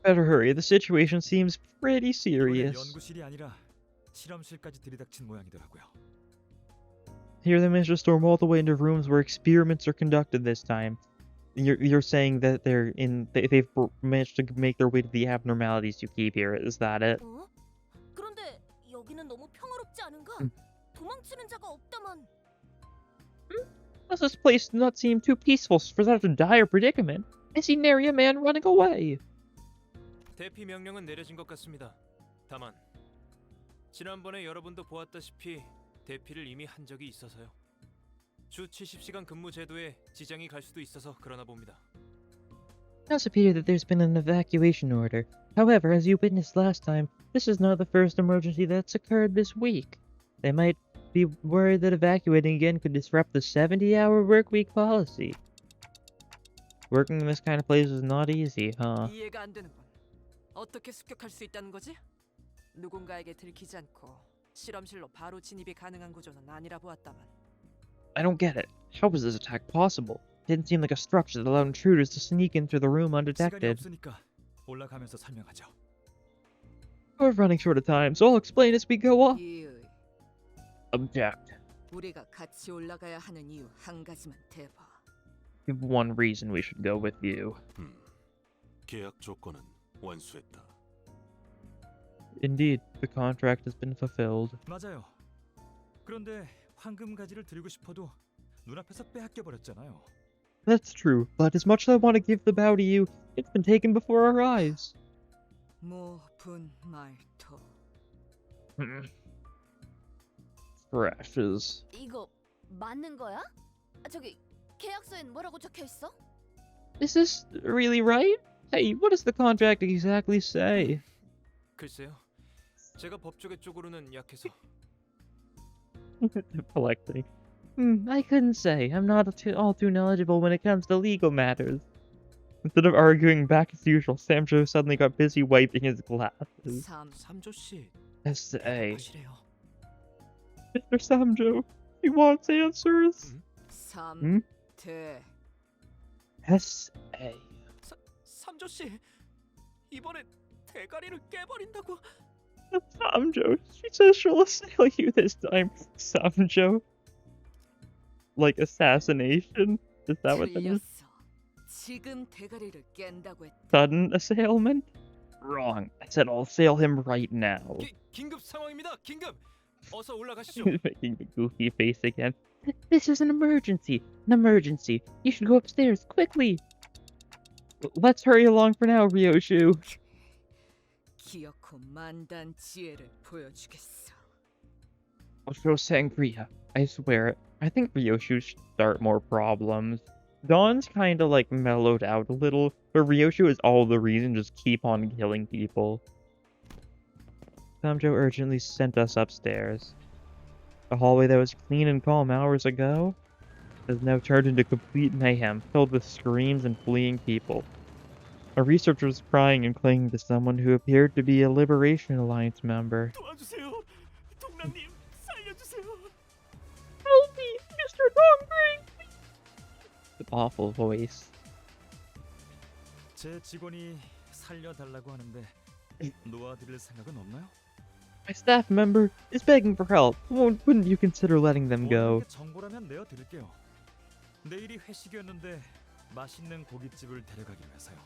Better hurry. The situation seems pretty serious. 연구실이 아니라 실험실까지 들이닥친 모양이더라고요. Here they managed to storm all the way into rooms where experiments are conducted this time. You're saying that they've managed to make their way to the abnormalities you keep here. Is that it? 그런데 여기는 너무 평화롭지 않은가? 도망치는 자가 없다만. Does this place not seem too peaceful for such a dire predicament? I see nary a man running away. 대피 명령은 내려진 것 같습니다. 다만 지난번에 여러분도 보았다시피 대피를 이미 한 적이 있어서요. 주 70시간 근무 제도에 지장이 갈 수도 있어서 그러나 봅니다. Now it's appeared that there's been an evacuation order. However, as you witnessed last time, this is not the first emergency that's occurred this week. They might be worried that evacuating again could disrupt the 70-hour workweek policy. Working in this kind of place is not easy, huh? 이해가 안 되는 건 어떻게 습격할 수 있다는 거지? 누군가에게 들키지 않고 실험실로 바로 진입이 가능한 구조는 아니라 보았다만. I don't get it. How was this attack possible? Didn't seem like a structure that allowed intruders to sneak into the room 시간이 undetected. 없으니까 올라가면서 설명하죠. We're running short of time, so I'll explain as we go up. 이의, Object. 우리가 같이 올라가야 하는 이유 한 가지만 대봐. Give one reason we should go with you. 계약 조건은 완수했다. Indeed, the contract has been fulfilled. 맞아요. 그런데 황금 가지를 드리고 싶어도 눈앞에서 빼앗겨 버렸잖아요. That's true, but as much as I want to give the bow to you, it's been taken before our eyes. 모분말토. Thrashes. 이거 맞는 거야? 저기 계약서엔 뭐라고 적혀 있어? Is this really right? Hey, what does the contract exactly say? 글쎄요. 제가 법조계 쪽으로는 약해서. Collecting. I couldn't say. I'm not all too knowledgeable when it comes to legal matters. Instead of arguing back as usual, Samjo suddenly got busy wiping his glasses. 삼조 씨. S.A. 하시래요. Mr. Samjo, he wants answers. 대. S.A. 삼조 씨. 이번에 대가리를 깨버린다고. Samjo, she says she'll assail you this time. Samjo. Like assassination? Is that what that is? 틀렸어. 지금 대가리를 깬다고 했. Sudden assailment? Wrong. I said I'll assail him right now. 긴급 상황입니다. 긴급. 어서 올라가시죠. Making the goofy face again. This is an emergency. An emergency. You should go upstairs quickly. Let's hurry along for now, Ryoshu. 기어코 만단 지혜를 보여주겠어. I'll show Sangria. I swear it. I think Ryoshu should start more problems. Dawn's kind of like mellowed out a little, but Ryoshu is all the reason just keep on killing people. Samjo urgently sent us upstairs. The hallway that was clean and calm hours ago has now turned into complete mayhem, filled with screams and fleeing people. A researcher was crying and clinging to someone who appeared to be a Liberation Alliance member. 도와주세요. 동남님 살려주세요. Help me, Mr. Dongring! With awful voice. 제 직원이 살려달라고 하는데 놓아드릴 생각은 없나요? My staff member is begging for help. Wouldn't you consider letting them go? 정보라면 내어드릴게요. 내일이 회식이었는데 맛있는 고깃집을 데려가기로 해서요.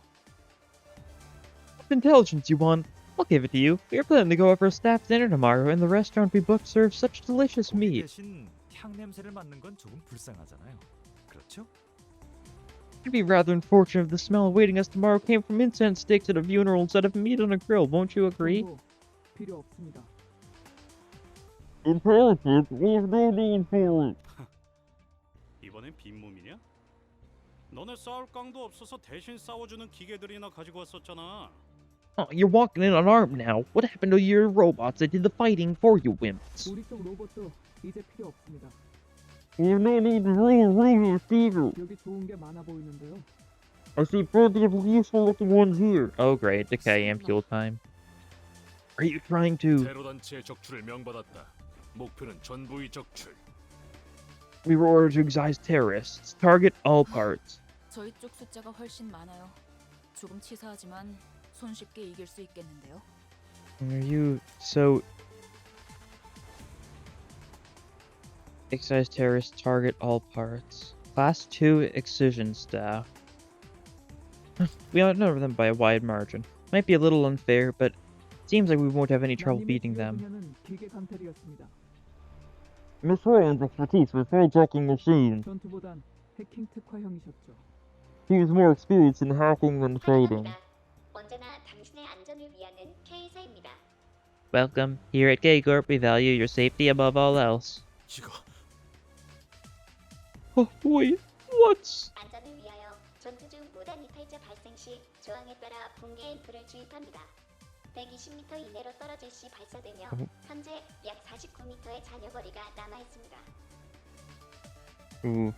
What intelligence you want? I'll give it to you. We are planning to go out for a staff dinner tomorrow, and the restaurant we booked serves such delicious 고기 meat. 대신 향 냄새를 맡는 건 조금 불쌍하잖아요. 그렇죠? It'd be rather unfortunate if the smell awaiting us tomorrow came from incense sticks at a funeral instead of meat on a grill. Won't you agree? 필요 없습니다. 이번엔 빈몸이냐? 너네 싸울 깡도 없어서 대신 싸워주는 기계들이나 가지고 왔었잖아. Oh, you're walking in unarmed now. What happened to your robots that did the fighting for you wimps? 우리 쪽 로봇도 이제 필요 없습니다. 여기 좋은 게 많아 보이는데요. I see plenty of useful looking ones here. Oh great, decay and fuel time. Are you trying to... 테러 단체의 적출을 명받았다. 목표는 전부의 적출. We were ordered to excise terrorists. Target all parts. 저희 쪽 숫자가 훨씬 많아요. 조금 치사하지만 손쉽게 이길 수 있겠는데요. Are you... so... Excise terrorists target all parts. Class 2 excision staff. We outnumber them by a wide margin. Might be a little unfair, but seems like we won't have any trouble beating them. 기계 감텔이었습니다. Miss Ryan's expertise with hijacking machines. 전투보단 해킹 특화형이셨죠. He was more experienced in hacking than trading. 언제나 당신의 안전을 위하는 K사입니다. Welcome. Here at K-Corp, we value your safety above all else. 이거 Oh, wait. What? 안전을 위하여 전투 중 무단 이탈자 발생 시 조항에 따라 붕괴의 불을 주입합니다. 120m 이내로 떨어질 시 발사되며 현재 약 49m의 잔여거리가 남아 있습니다. Ooh.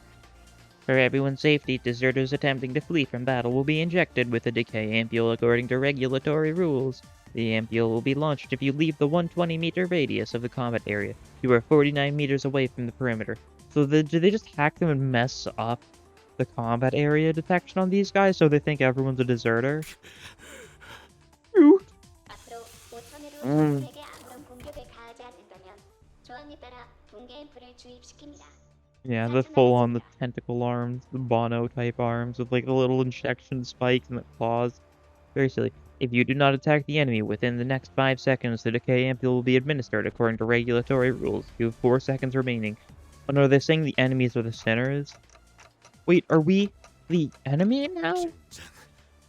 For everyone's safety, deserters attempting to flee from battle will be injected with a decay ampule according to regulatory rules. The ampule will be launched if you leave the 120-meter radius of the combat area. You are 49 meters away from the perimeter. So do they just hack them and mess up the combat area detection on these guys so they think everyone's a deserter? 앞으로 5,000회로 적군에게 아무런 공격을 가하지 않는다면 조항에 따라 붕괴 앰플을 주입시킵니다. Yeah, the full-on, the tentacle arms, the Bono-type arms with like the little injection spikes and the claws. Very silly. If you do not attack the enemy within the next 5 seconds, the decay ampule will be administered according to regulatory rules. You have 4 seconds remaining. Oh no, they're saying the enemies are the sinners? Wait, are we the enemy now?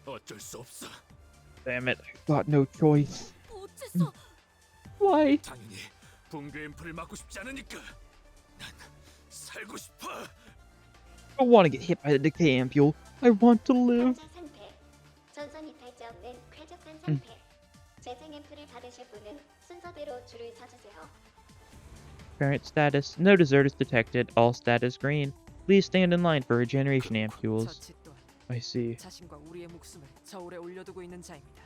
어쩔 수 없어. Damn it, I got no choice. 어째서? Why? 당연히 붕괴 앰플을 막고 싶지 않으니까. 난 살고 싶어. I don't want to get hit by the decay ampule. I want to live. 환자 상태. 전선 이탈자 없는 쾌적한 상태. 재생 앰플을 받으실 분은 순서대로 줄을 서주세요. Current status. No deserters detected. All status green. Please stand in line for regeneration ampules. 처치 또한 I see. 자신과 우리의 목숨을 저울에 올려두고 있는 자입니다.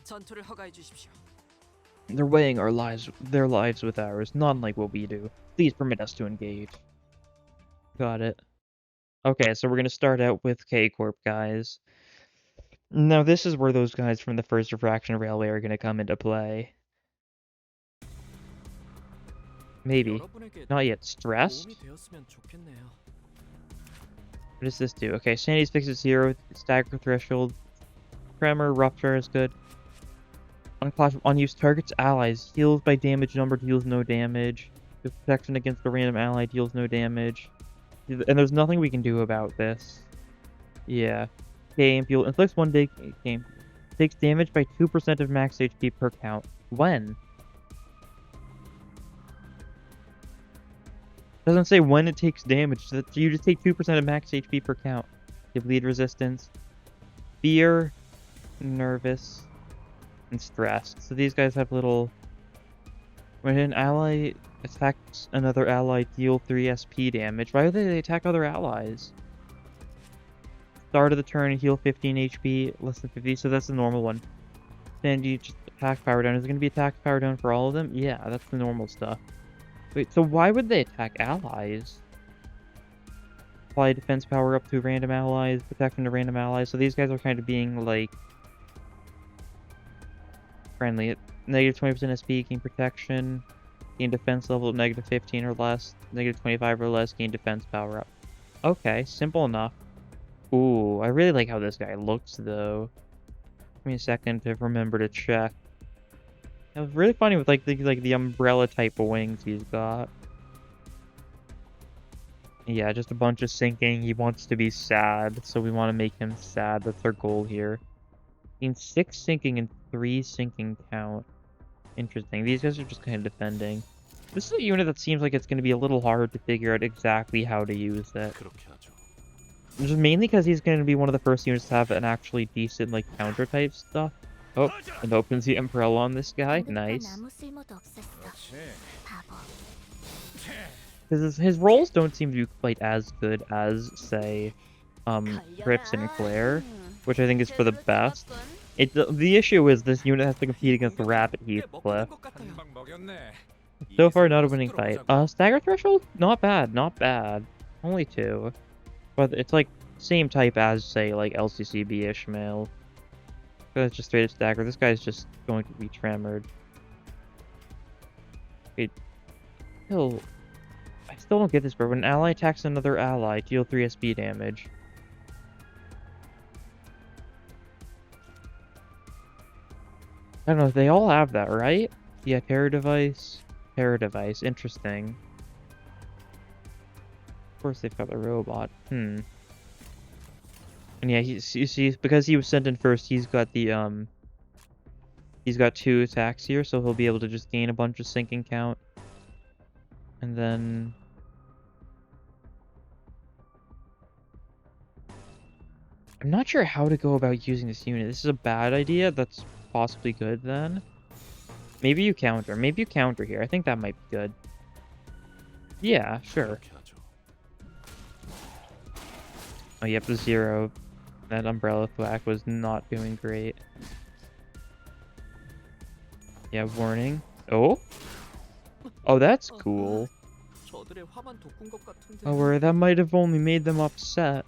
전투를 허가해 주십시오. They're weighing their lives with ours, not unlike what we do. Please permit us to engage. Got it. Okay, so we're gonna start out with K-Corp guys. Now this is where those guys from the First Refraction Railway are gonna come into play. Maybe. 여러분에게 Not yet. Stressed? 도움이 되었으면 좋겠네요. What does this do? Okay, Sanity's fixed at 0, stagger threshold, tremor, rupture is good. Unclash of unused targets, allies. Heals by damage number, deals no damage. The protection against a random ally deals no damage. And there's nothing we can do about this. Yeah. K ampule inflicts 1 day game. Takes damage by 2% of max HP per count. When? Doesn't say when it takes damage. You just take 2% of max HP per count. You bleed resistance. Fear, nervous, and stressed. So these guys have little... When an ally attacks another ally, deal 3 SP damage. Why do they attack other allies? Start of the turn, heal 15 HP, less than 50, so that's the normal one. Then you just attack power down. Is it going to be attack power down for all of them? Yeah, that's the normal stuff. Wait, so why would they attack allies? Apply defense power up to random allies, protection to random allies. So these guys are kind of being like friendly. Negative 20% SP, gain protection, gain defense level of negative 15 or less, negative 25 or less, gain defense power up. Okay, simple enough. Ooh, I really like how this guy looks though. Give me a second to remember to check. It was really funny with like the umbrella type of wings he's got. Yeah, just a bunch of sinking. He wants to be sad, so we want to make him sad. That's our goal here. Gains 6 sinking and 3 sinking count. Interesting. These guys are just kind of defending. This is a unit that seems like it's going to be a little hard to figure out exactly how to use it. Just mainly because he's going to be one of the first units to have an actually decent like counter type stuff. Oh, and opens the umbrella on this guy. Nice. Because his rolls don't seem to be quite as good as, say, Crips and Claire, which I think is for the best. The issue is this unit has to compete against the Rapid Heathcliff. So far, not a winning fight. Stagger threshold? Not bad, not bad. Only 2. But it's like same type as, say, like LCCB Ishmael. That's just straight up stagger. This guy's just going to be tremored. Wait. I still don't get this, but when an ally attacks another ally, deal 3 SP damage. I don't know, they all have that, right? Yeah, terror device. Terror device. Interesting. Of course they've got the robot. And yeah, you see, because he was sent in first, he's got the, he's got 2 attacks here, so he'll be able to just gain a bunch of sinking count. And then... I'm not sure how to go about using this unit. This is a bad idea. That's possibly good, then. Maybe you counter. Maybe you counter here. I think that might be good. Yeah, sure. Oh, yep, the 0. That umbrella thwack was not doing great. Yeah, warning. Oh? Oh, that's cool. 저들의 화만 돋군 것 같은데. Oh, where that might have only made them upset.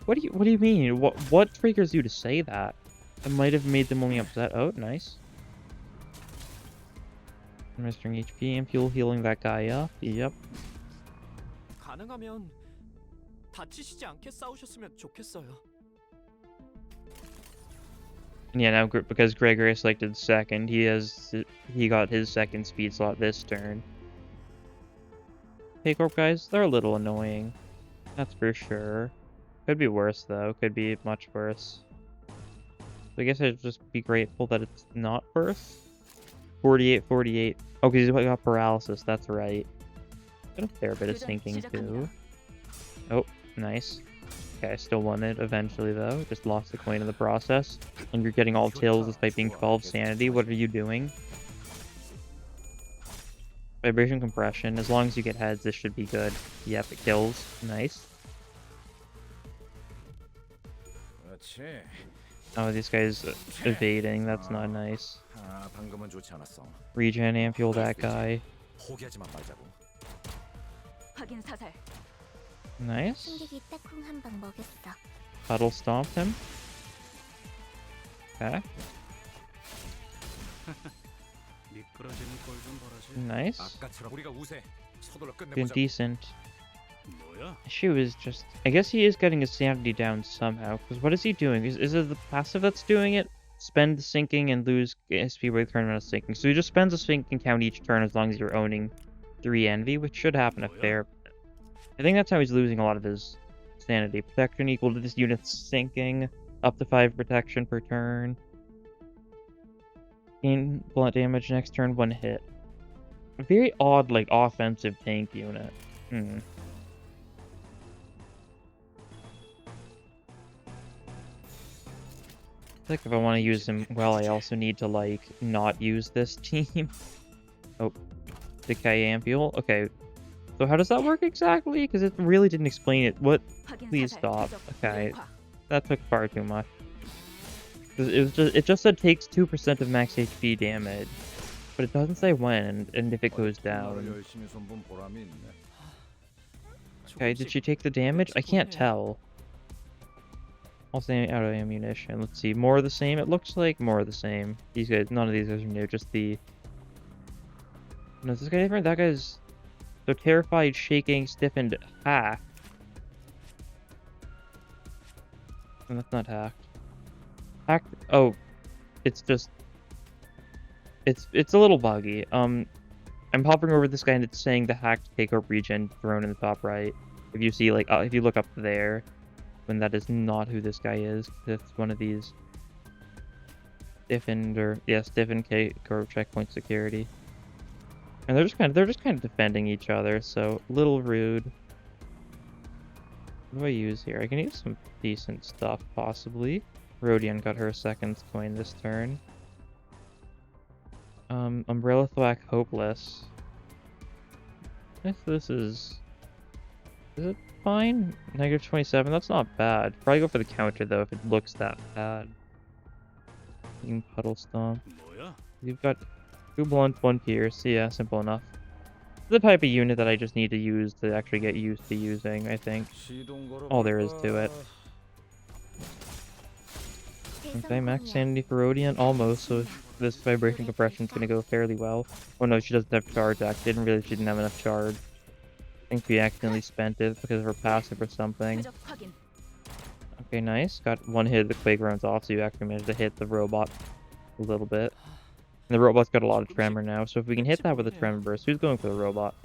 What do you mean? What triggers you to say that? It might have made them only upset. Oh, nice. Mastering HP and fuel healing that guy up. Yep. 가능하면 다치시지 않게 싸우셨으면 좋겠어요. Yeah, now because Gregory selected second, he got his second speed slot this turn. Hey Corp guys, they're a little annoying. That's for sure. Could be worse though, could be much worse. So I guess I'd just be grateful that it's not worse. 48. Oh, because he got paralysis, that's right. Got a fair bit of sinking too. Oh, nice. Okay, I still won it eventually though. Just lost the coin in the process. And you're getting all tails despite being 12 sanity. What are you doing? Vibration compression. As long as you get heads, this should be good. Yep, it kills. Nice. Oh, this guy's evading. That's not nice. Regen ampule that guy. Nice. Puddle stomped him. Okay. Nice. Been decent. She was just... I guess he is getting his sanity down somehow. Because what is he doing? Is it the passive that's doing it? Spend the sinking and lose SP with the current amount of sinking. So he just spends a sinking count each turn as long as you're owning 3 envy, which should happen a fair... I think that's how he's losing a lot of his sanity. Protection equal to this unit's sinking. Up to 5 protection per turn. Gain blunt damage next turn, 1 hit. A very odd, like, offensive tank unit. Like, if I want to use him well, I also need to, like, not use this team. Oh. Decay Ampule? Okay. So how does that work exactly? Because it really didn't explain it. What? Please stop. Okay. That took far too much. It just said takes 2% of max HP damage. But it doesn't say when and if it goes down. Okay, did she take the damage? I can't tell. Also out of ammunition. Let's see. More of the same? It looks like more of the same. These guys, none of these guys are new, just the... No, is this guy different? That guy's... So terrified, shaking, stiffened, hacked. And that's not hacked. Hacked... Oh. It's just... It's a little buggy. I'm hovering over this guy and it's saying the hacked takeover regen thrown in the top right. If you see, like, if you look up there, when that is not who this guy is. It's one of these stiffened or stiffened takeover checkpoint security. And they're just kind of defending each other, so a little rude. What do I use here? I can use some decent stuff, possibly. Rodion got her second coin this turn. Umbrella Thwack Hopeless. If this is it fine? Negative 27, that's not bad. Probably go for the counter though if it looks that bad. You can Puddle Stomp. You've got 2 blunt, 1 pierce. Yeah, simple enough. The type of unit that I just need to use to actually get used to using, I think. All there is to it. Okay, max sanity for Rodion, almost, so this vibration compression is going to go fairly well. Oh no, she doesn't have charge act. Didn't realize she didn't have enough charge. I think she accidentally spent it because of her passive or something. Okay, nice. Got 1 hit of the Quake rounds off, so you actually managed to hit the robot a little bit. And the robot's got a lot of tremor now, so if we can hit that with a tremor burst, who's going for the robot?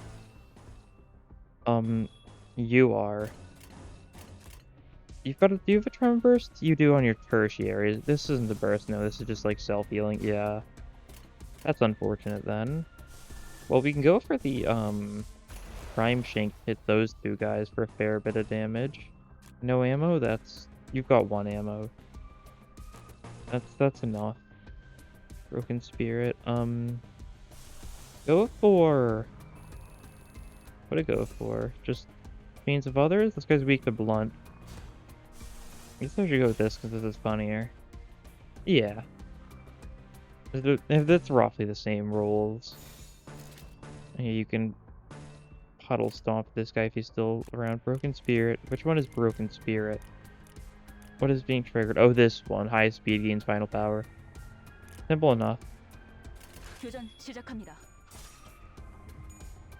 You are. Do you have a tremor burst? You do on your tertiary. This isn't the burst, no, this is just like self-healing. Yeah. That's unfortunate then. Well, we can go for the, Prime Shank, hit those 2 guys for a fair bit of damage. No ammo? You've got 1 ammo. That's enough. Broken Spirit. Go for... What do I go for? Just Chains of Others? This guy's weak to blunt. I guess I should go with this because this is funnier. Yeah. That's roughly the same rules. Yeah, you can puddle stomp this guy if he's still around. Broken Spirit. Which one is Broken Spirit? What is being triggered? Oh, this one. High speed gains final power. Simple enough. 교전 시작합니다.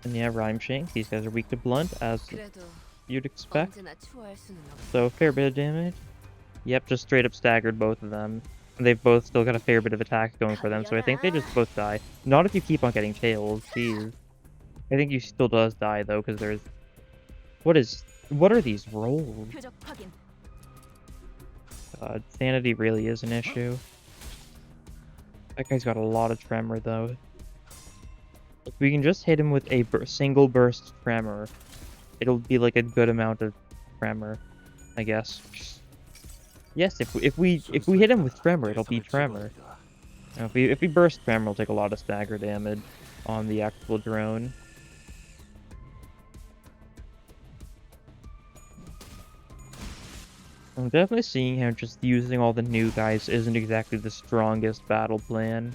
And yeah, Rhyme Shank. These guys are weak to blunt, as 그래도 you'd expect. 언제나 추월할 수는 없. So, fair bit of damage. Yep, just straight up staggered both of them. And they've both still got a fair bit of attack going for them, so I think they just both die. Not if you keep on getting tails, jeez. I think he still does die, though, because there's... What are these rolls? 표적 확인. Sanity really is an issue. That guy's got a lot of tremor, though. If we can just hit him with a single burst tremor, it'll be like a good amount of tremor, I guess. Yes, if we hit him with tremor, it'll be tremor. Now, if we burst tremor, we'll take a lot of stagger damage on the actual drone. I'm definitely seeing how just using all the new guys isn't exactly the strongest battle plan.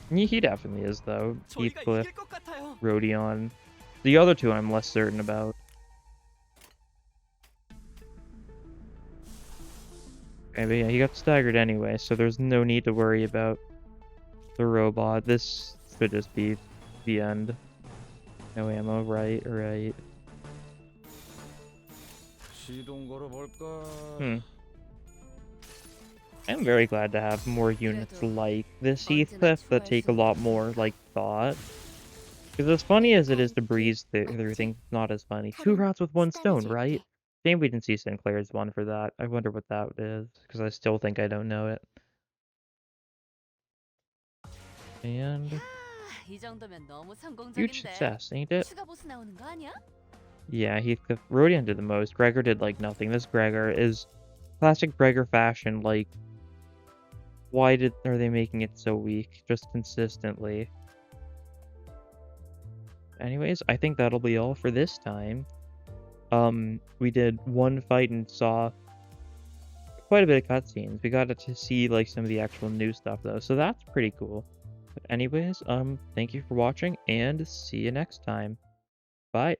He definitely is, though. Heathcliff, Rodion. The other two I'm less certain about. Okay, but yeah, he got staggered anyway, so there's no need to worry about the robot. This should just be the end. No ammo, right. I'm very glad to have more units like this Heathcliff that take a lot more, like, thought. Because as funny as it is to breeze through things, it's not as funny. 2 routes with 1 stone, right? Shame we didn't see Sinclair's one for that. I wonder what that is, because I still think I don't know it. And... huge success, ain't it? Yeah, Heathcliff. Rodion did the most. Gregor did, like, nothing. This Gregor is classic Gregor fashion, like... Why are they making it so weak? Just consistently. Anyways, I think that'll be all for this time. We did 1 fight and saw quite a bit of cutscenes. We got to see, like, some of the actual new stuff, though, so that's pretty cool. But anyways, thank you for watching, and see you next time. Bye.